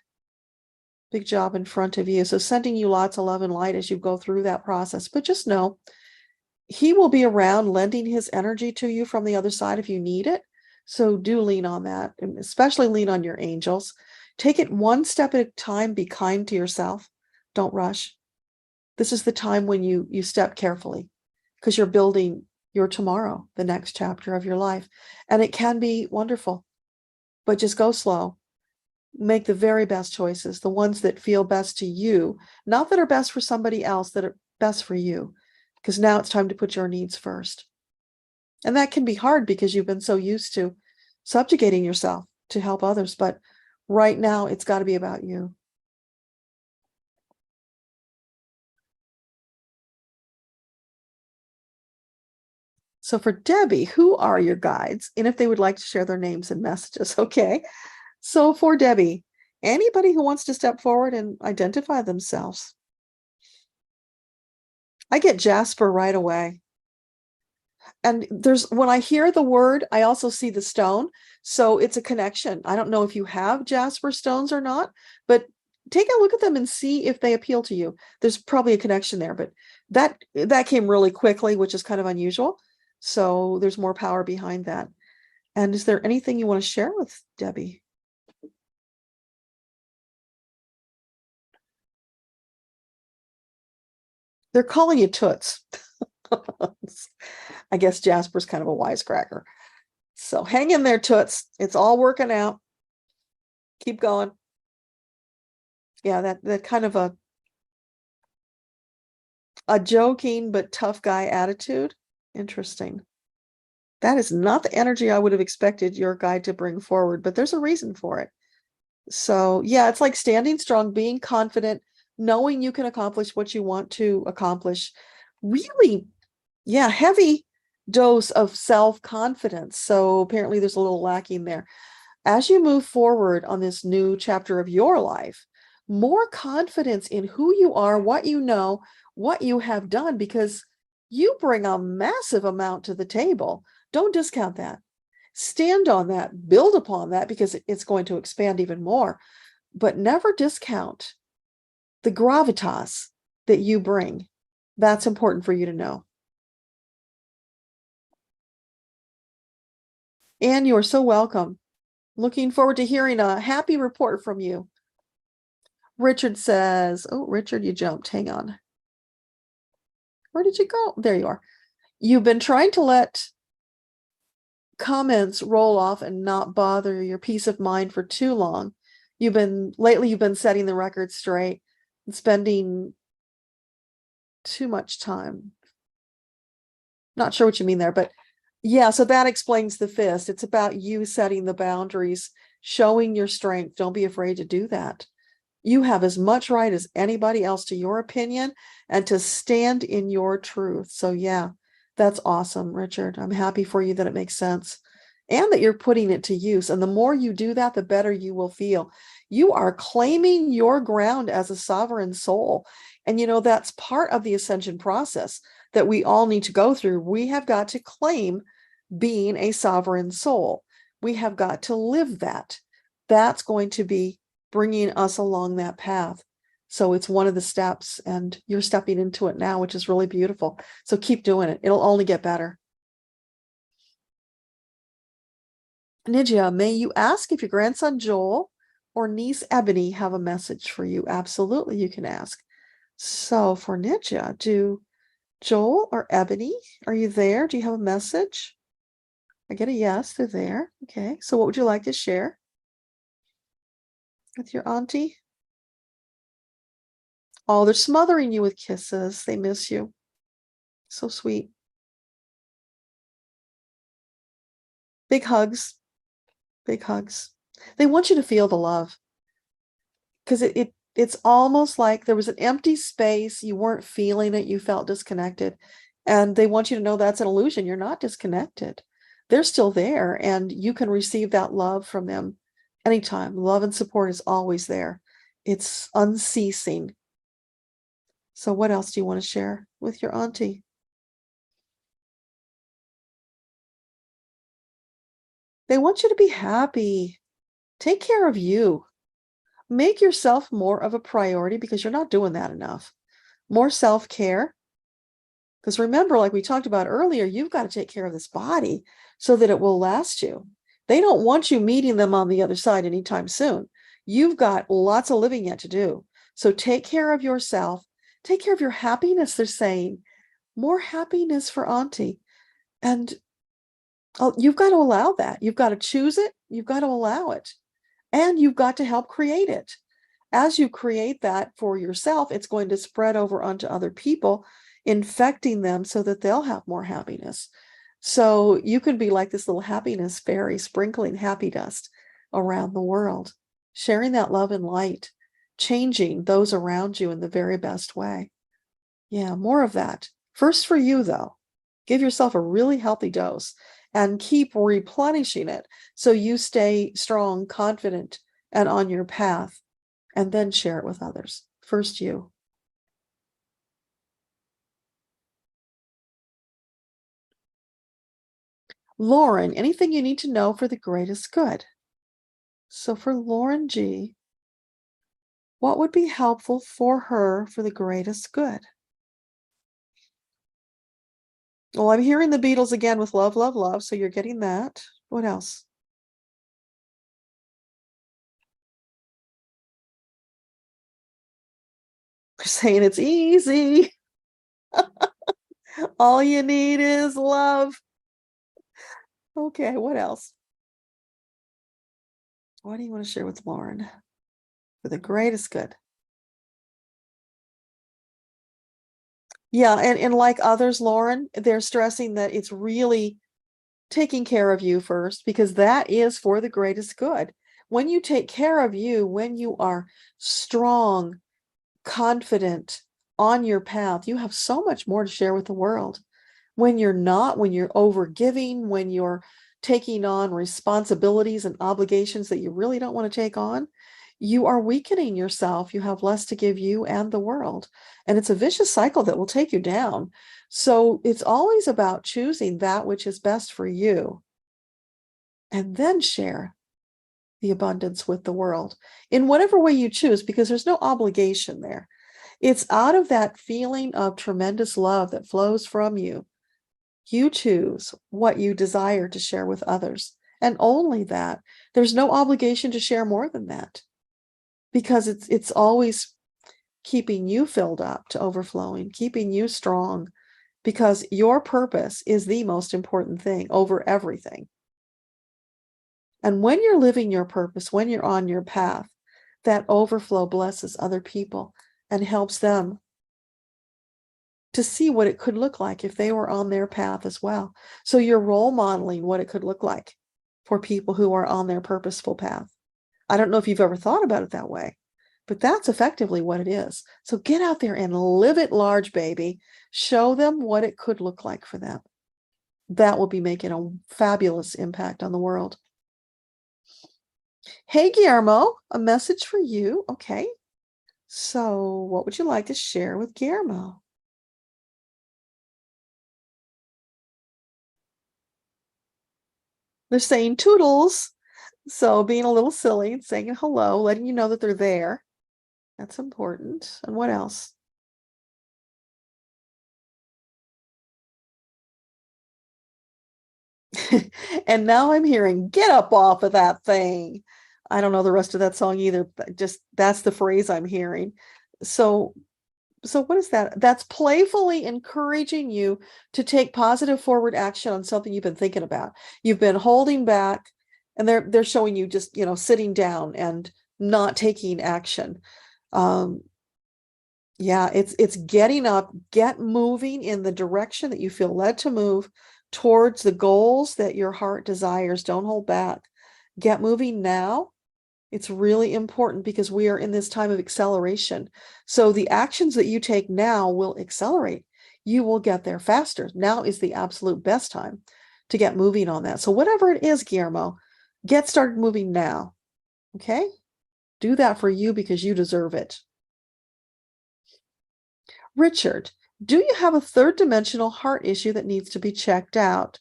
job in front of you. So sending you lots of love and light as you go through that process. But just know, he will be around lending his energy to you from the other side if you need it. So do lean on that, and especially lean on your angels. Take it one step at a time. Be kind to yourself. Don't rush. This is the time when you step carefully, because you're building your tomorrow, the next chapter of your life. And it can be wonderful, but just go slow. Make the very best choices, the ones that feel best to you, not that are best for somebody else, that are best for you, because now it's time to put your needs first. And that can be hard because you've been so used to subjugating yourself to help others. But right now, it's got to be about you. So for Debbie, who are your guides? And if they would like to share their names and messages, okay. So for Debbie, anybody who wants to step forward and identify themselves. I get Jasper right away. And when I hear the word, I also see the stone. So it's a connection. I don't know if you have Jasper stones or not, but take a look at them and see if they appeal to you. There's probably a connection there, but that came really quickly, which is kind of unusual. So there's more power behind that. And is there anything you want to share with Debbie? They're calling you Toots. I guess Jasper's kind of a wisecracker. So hang in there, Toots. It's all working out. Keep going. Yeah, that kind of a joking but tough guy attitude. Interesting. That is not the energy I would have expected your guide to bring forward, but there's a reason for it. So yeah, it's like standing strong, being confident, knowing you can accomplish what you want to accomplish. Really, yeah, heavy dose of self-confidence. So apparently there's a little lacking there. As you move forward on this new chapter of your life, more confidence in who you are, what you know, what you have done, because you bring a massive amount to the table. Don't discount that. Stand on that, build upon that, because it's going to expand even more. But never discount the gravitas that you bring. That's important for you to know. And you are so welcome. Looking forward to hearing a happy report from you. Richard says, oh, Richard, you jumped. Hang on. Where did you go? There you are. You've been trying to let comments roll off and not bother your peace of mind for too long. Lately you've been setting the record straight and spending too much time. Not sure what you mean there, but yeah, so that explains the fist. It's about you setting the boundaries, showing your strength. Don't be afraid to do that. You have as much right as anybody else to your opinion and to stand in your truth. So yeah, that's awesome, Richard. I'm happy for you that it makes sense and that you're putting it to use. And the more you do that, the better you will feel. You are claiming your ground as a sovereign soul. And that's part of the ascension process that we all need to go through. We have got to claim being a sovereign soul. We have got to live that. That's going to be bringing us along that path. So it's one of the steps, and you're stepping into it now, which is really beautiful. So keep doing it. It'll only get better. Nidja, may you ask if your grandson Joel or niece Ebony have a message for you? Absolutely, you can ask. So for Nidja, do Joel or Ebony, are you there? Do you have a message? I get a yes, they're there. Okay, so what would you like to share with your auntie? Oh, they're smothering you with kisses. They miss you. So sweet. Big hugs. Big hugs. They want you to feel the love, because it's almost like there was an empty space. You weren't feeling it. You felt disconnected. And they want you to know that's an illusion. You're not disconnected. They're still there, and you can receive that love from them anytime. Love and support is always there. It's unceasing. So what else do you want to share with your auntie? They want you to be happy. Take care of you. Make yourself more of a priority, because you're not doing that enough. More self-care. Because remember, like we talked about earlier, you've got to take care of this body so that it will last you. They don't want you meeting them on the other side anytime soon. You've got lots of living yet to do. So take care of yourself. Take care of your happiness, they're saying. More happiness for auntie. And you've got to allow that. You've got to choose it. You've got to allow it. And you've got to help create it. As you create that for yourself, it's going to spread over onto other people, infecting them so that they'll have more happiness. So you can be like this little happiness fairy, sprinkling happy dust around the world, sharing that love and light, changing those around you in the very best way. Yeah, more of that. First for you, though. Give yourself a really healthy dose and keep replenishing it so you stay strong, confident, and on your path, and then share it with others. First you. Lauren, anything you need to know for the greatest good? So for Lauren G, What would be helpful for her for the greatest good? Well, I'm hearing the Beatles again with love, love, love. So you're getting that. What else? They're saying it's easy. All you need is love. Okay, what else? What do you want to share with Lauren for the greatest good? Yeah, and like others, Lauren, they're stressing that it's really taking care of you first, because that is for the greatest good. When you take care of you, when you are strong, confident on your path, you have so much more to share with the world. When you're not, when you're over giving, when you're taking on responsibilities and obligations that you really don't want to take on, you are weakening yourself. You have less to give you and the world. And it's a vicious cycle that will take you down. So it's always about choosing that which is best for you and then share the abundance with the world in whatever way you choose, because there's no obligation there. It's out of that feeling of tremendous love that flows from you. You choose what you desire to share with others, and only that. There's no obligation to share more than that, because it's always keeping you filled up to overflowing, keeping you strong, because your purpose is the most important thing over everything. And when you're living your purpose, when you're on your path, that overflow blesses other people and helps them to see what it could look like if they were on their path as well. So you're role modeling what it could look like for people who are on their purposeful path. I don't know if you've ever thought about it that way, but that's effectively what it is. So get out there and live it large, baby. Show them what it could look like for them. That will be making a fabulous impact on the world. Hey, Guillermo, a message for you. Okay. So what would you like to share with Guillermo? They're saying toodles. So being a little silly, saying hello, letting you know that they're there. That's important. And what else? And now I'm hearing, get up off of that thing. I don't know the rest of that song either, but just that's the phrase I'm hearing. So what is that? That's playfully encouraging you to take positive forward action on something you've been thinking about. You've been holding back, and they're showing you just, sitting down and not taking action. Yeah, it's getting up, get moving in the direction that you feel led to move towards the goals that your heart desires. Don't hold back. Get moving now. It's really important because we are in this time of acceleration. So the actions that you take now will accelerate. You will get there faster. Now is the absolute best time to get moving on that. So whatever it is, Guillermo, get started moving now. Okay? Do that for you because you deserve it. Richard, do you have a third dimensional heart issue that needs to be checked out?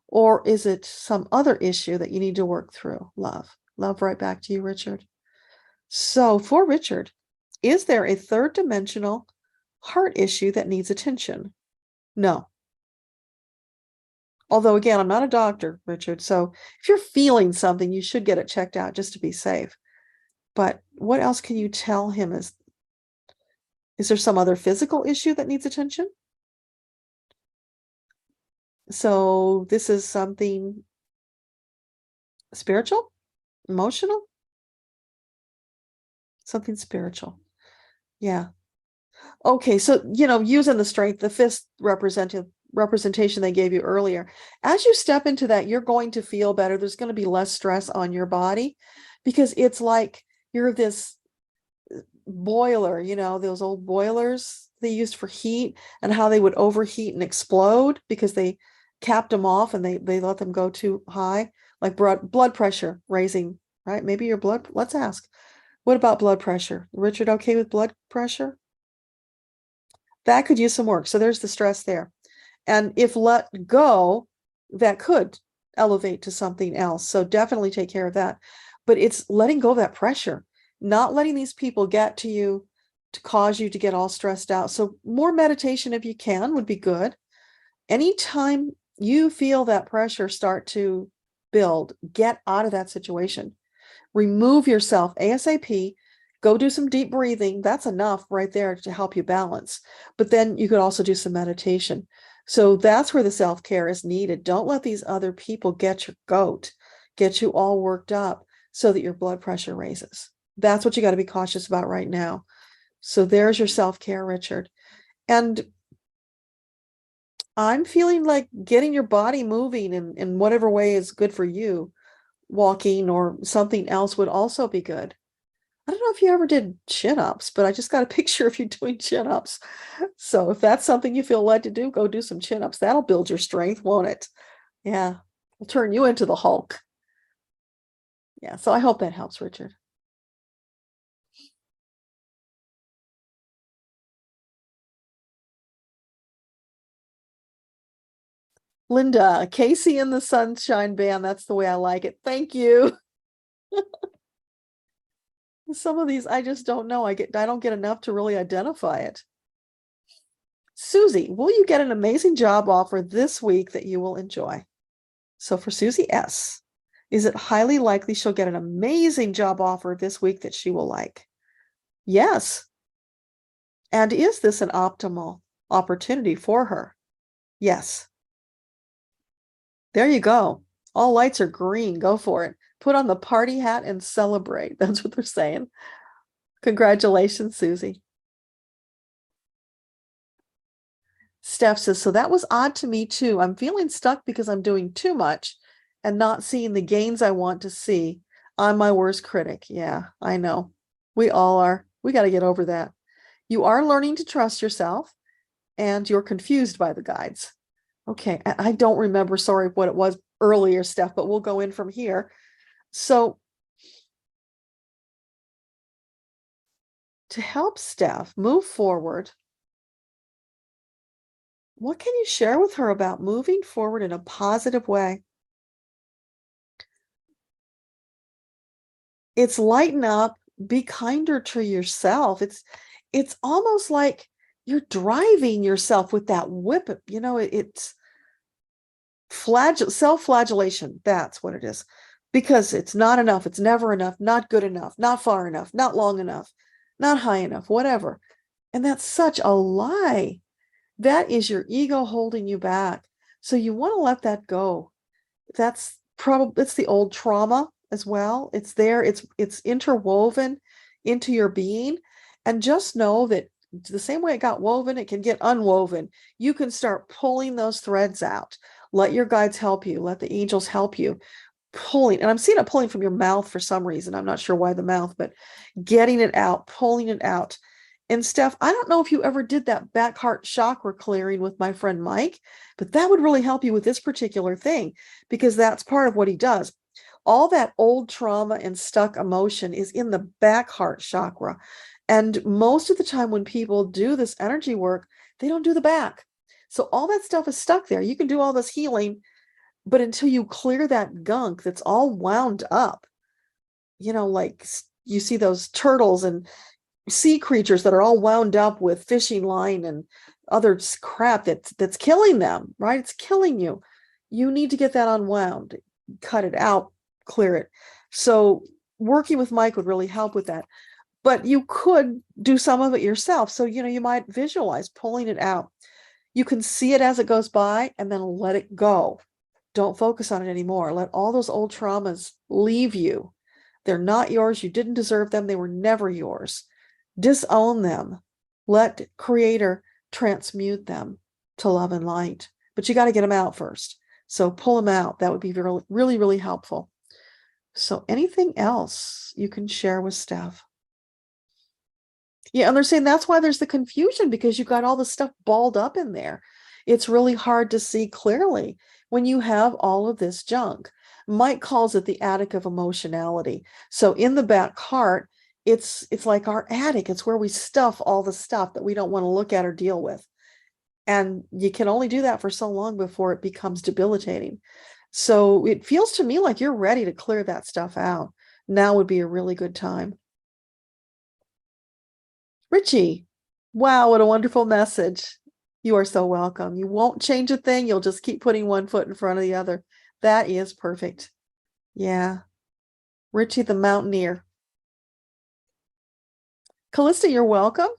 Or is it some other issue that you need to work through? Love. Love right back to you, Richard. So for Richard, is there a third dimensional heart issue that needs attention? No. Although, again, I'm not a doctor, Richard. So if you're feeling something, you should get it checked out just to be safe. But what else can you tell him? Is there some other physical issue that needs attention? So this is something spiritual, emotional, something spiritual. Yeah. Okay. So, using the strength, the fifth representation they gave you earlier, as you step into that, you're going to feel better. There's going to be less stress on your body, because it's like you're this boiler, those old boilers they used for heat, and how they would overheat and explode because they capped them off and they let them go too high, like blood pressure raising, right? Maybe your let's ask, what about blood pressure? Richard, okay with blood pressure? That could use some work. So there's the stress there. And if let go, that could elevate to something else. So definitely take care of that. But it's letting go of that pressure. not letting these people get to you to cause you to get all stressed out. So more meditation if you can would be good. Anytime you feel that pressure start to build, get out of that situation. Remove yourself ASAP. Go do some deep breathing. That's enough right there to help you balance. But then you could also do some meditation. So that's where the self-care is needed. Don't let these other people get your goat, get you all worked up so that your blood pressure raises. That's what you got to be cautious about right now. So there's your self-care, Richard. And I'm feeling like getting your body moving in whatever way is good for you. Walking or something else would also be good. I don't know if you ever did chin-ups, but I just got a picture of you doing chin-ups. So if that's something you feel led to do, go do some chin-ups. That'll build your strength, won't it? Yeah, it'll turn you into the Hulk. Yeah, so I hope that helps, Richard. Linda, Casey and the Sunshine Band. That's the way I like it. Thank you. Some of these I just don't know. I don't get enough to really identify it. Susie, will you get an amazing job offer this week that you will enjoy? So for Susie S, is it highly likely she'll get an amazing job offer this week that she will like? Yes. And is this an optimal opportunity for her? Yes. There you go. All lights are green. Go for it. Put on the party hat and celebrate. That's what they're saying. Congratulations, Susie. Steph says, so that was odd to me too. I'm feeling stuck because I'm doing too much and not seeing the gains I want to see. I'm my worst critic. Yeah, I know. We all are. We got to get over that. You are learning to trust yourself and you're confused by the guides. Okay, I don't remember, sorry, what it was earlier, Steph, but we'll go in from here. So to help Steph move forward, what can you share with her about moving forward in a positive way? It's lighten up, be kinder to yourself. It's almost like you're driving yourself with that whip. You know, it's self-flagellation. That's what it is. Because it's not enough, it's never enough, not good enough, not far enough, not long enough, not high enough, whatever. And that's such a lie. That is your ego holding you back. So you want to let that go. That's probably, it's the old trauma as well. It's there, it's interwoven into your being. And just know that the same way it got woven, it can get unwoven. You can start pulling those threads out. Let your guides help you. Let the angels help you. Pulling, and I'm seeing it pulling from your mouth for some reason. I'm not sure why the mouth, but getting it out, pulling it out. And Steph, I don't know if you ever did that back heart chakra clearing with my friend Mike, but that would really help you with this particular thing because that's part of what he does. All that old trauma and stuck emotion is in the back heart chakra. And most of the time when people do this energy work, they don't do the back. So all that stuff is stuck there. You can do all this healing, but until you clear that gunk that's all wound up, you know, like you see those turtles and sea creatures that are all wound up with fishing line and other crap that's killing them, right? It's killing you. You need to get that unwound, cut it out, clear it. So working with Mike would really help with that. But you could do some of it yourself. So, you know, you might visualize pulling it out. You can see it as it goes by and then let it go. Don't focus on it anymore. Let all those old traumas leave you. They're not yours. You didn't deserve them. They were never yours. Disown them. Let Creator transmute them to love and light. But you got to get them out first. So pull them out. That would be really, really, really helpful. So anything else you can share with Steph? Yeah, and they're saying that's why there's the confusion because you got all the stuff balled up in there. It's really hard to see clearly when you have all of this junk. Mike calls it the attic of emotionality. So in the back heart, it's like our attic. It's where we stuff all the stuff that we don't want to look at or deal with. And you can only do that for so long before it becomes debilitating. So it feels to me like you're ready to clear that stuff out. Now would be a really good time. Richie, wow, what a wonderful message. You are so welcome. You won't change a thing. You'll just keep putting one foot in front of the other. That is perfect. Yeah. Richie the Mountaineer. Callista, you're welcome.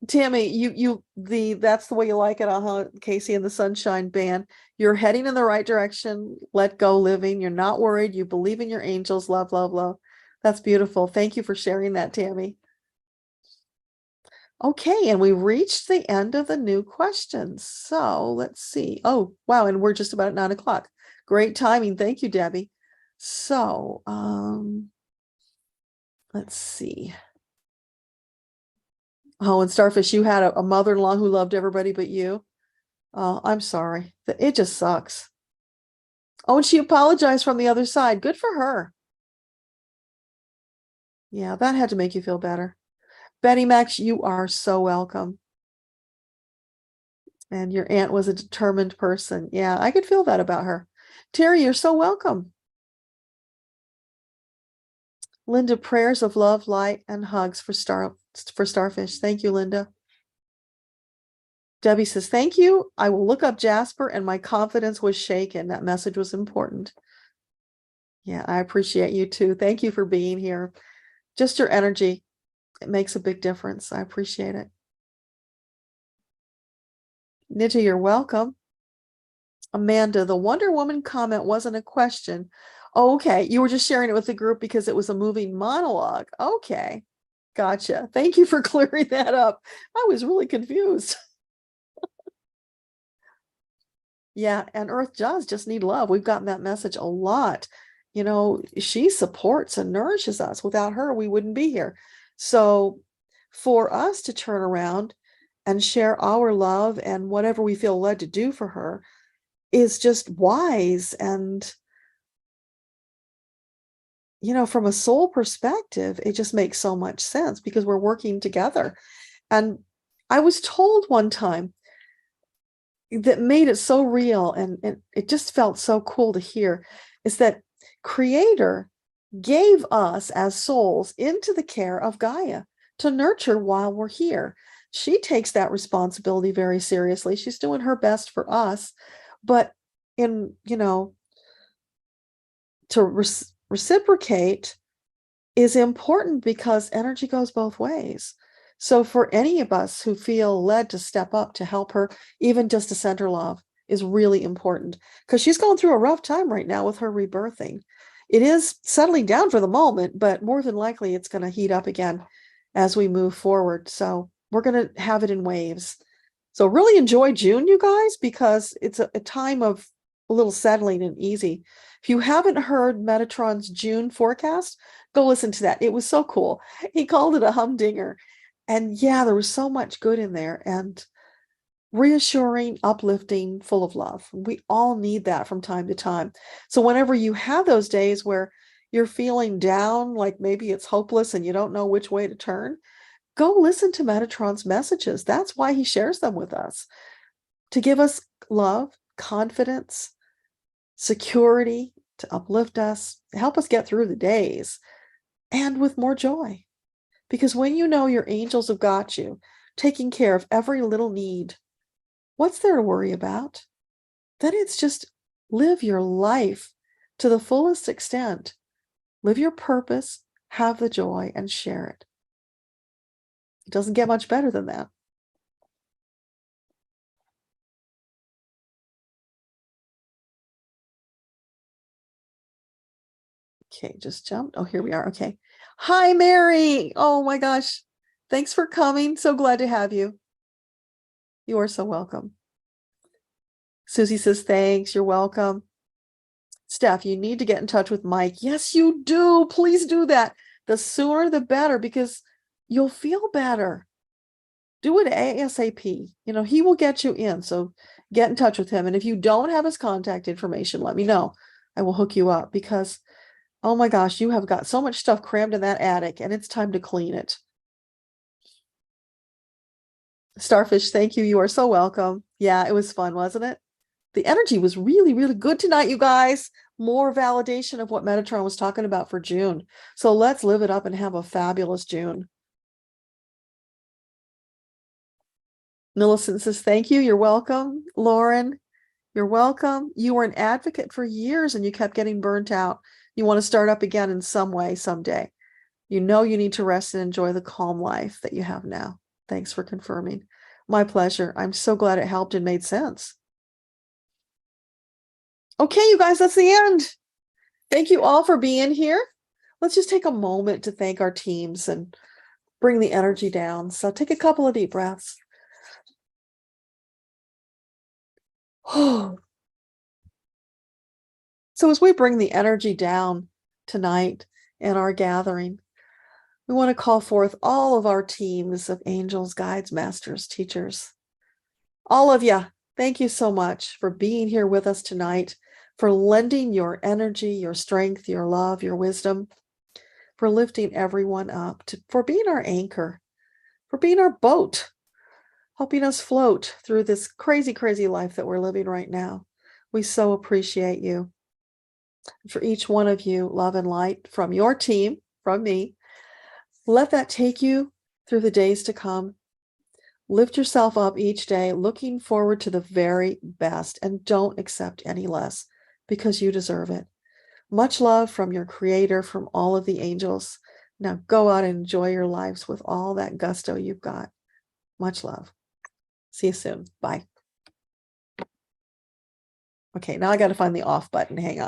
Tammy, that's the way you like it, Casey and the Sunshine Band. You're heading in the right direction. Let go living. You're not worried. You believe in your angels. Love, love, love. That's beautiful. Thank you for sharing that, Tammy. Okay, and we reached the end of the new questions. So let's see. Oh, wow, and we're just about at 9 o'clock. Great timing. Thank you, Debbie. So, let's see. Oh, and Starfish, you had a mother-in-law who loved everybody but you. Oh, I'm sorry. It just sucks. Oh, and she apologized from the other side. Good for her. Yeah, that had to make you feel better. Betty Max, you are so welcome. And your aunt was a determined person. Yeah, I could feel that about her. Terry, you're so welcome. Linda, prayers of love, light, and hugs for Starfish. Thank you, Linda. Debbie says, thank you. I will look up Jasper, and my confidence was shaken. That message was important. Yeah, I appreciate you too. Thank you for being here. Just your energy. It makes a big difference. I appreciate it. Nita, you're welcome. Amanda, the Wonder Woman comment wasn't a question. Oh, okay. You were just sharing it with the group because it was a moving monologue. Okay. Gotcha. Thank you for clearing that up. I was really confused. Yeah, and Earth does just need love. We've gotten that message a lot. You know, she supports and nourishes us. Without her, we wouldn't be here. So for us to turn around and share our love and whatever we feel led to do for her is just wise. And, you know, from a soul perspective, it just makes so much sense because we're working together. And I was told one time that made it so real, and it just felt so cool to hear, is that Creator gave us as souls into the care of Gaia to nurture while we're here. She takes that responsibility very seriously. She's doing her best for us, but in, you know, to reciprocate is important because energy goes both ways. So for any of us who feel led to step up to help her, even just to send her love, is really important because she's going through a rough time right now with her rebirthing. It is settling down for the moment, but more than likely it's going to heat up again as we move forward. So we're going to have it in waves. So really enjoy June, you guys, because it's a time of a little settling and easy. If you haven't heard Metatron's June forecast, go listen to that. It was so cool. He called it a humdinger. And yeah, there was so much good in there and reassuring, uplifting, full of love. We all need that from time to time. So whenever you have those days where you're feeling down, like maybe it's hopeless and you don't know which way to turn, go listen to Metatron's messages. That's why he shares them with us, to give us love, confidence, security, to uplift us, help us get through the days, and with more joy. Because when you know your angels have got you, taking care of every little need, what's there to worry about? Then it's just live your life to the fullest extent. Live your purpose, have the joy, and share it. It doesn't get much better than that. Okay, just jumped. Oh, here we are. Okay. Hi, Mary. Oh my gosh. Thanks for coming. So glad to have you. You are so welcome. Susie says, thanks. You're welcome. Steph, you need to get in touch with Mike. Yes, you do. Please do that. The sooner the better, because you'll feel better. Do it ASAP. You know, he will get you in. So get in touch with him. And if you don't have his contact information, let me know. I will hook you up because, oh my gosh, you have got so much stuff crammed in that attic and it's time to clean it. Starfish, thank you. You are so welcome. Yeah, it was fun, wasn't it? The energy was really, really good tonight, you guys. More validation of what Metatron was talking about for June. So let's live it up and have a fabulous June. Millicent says, thank you. You're welcome. Lauren, you're welcome. You were an advocate for years and you kept getting burnt out. You want to start up again in some way someday. You know you need to rest and enjoy the calm life that you have now. Thanks for confirming. My pleasure. I'm so glad it helped and made sense. Okay, you guys, that's the end. Thank you all for being here. Let's just take a moment to thank our teams and bring the energy down. So take a couple of deep breaths. So as we bring the energy down tonight in our gathering, we want to call forth all of our teams of angels, guides, masters, teachers. All of you, thank you so much for being here with us tonight, for lending your energy, your strength, your love, your wisdom, for lifting everyone up, for being our anchor, for being our boat, helping us float through this crazy, crazy life that we're living right now. We so appreciate you. For each one of you, love and light from your team, from me. Let that take you through the days to come. Lift yourself up each day, looking forward to the very best, and don't accept any less because you deserve it. Much love from your creator, from all of the angels. Now go out and enjoy your lives with all that gusto you've got. Much love. See you soon. Bye. Okay, now I got to find the off button. Hang on.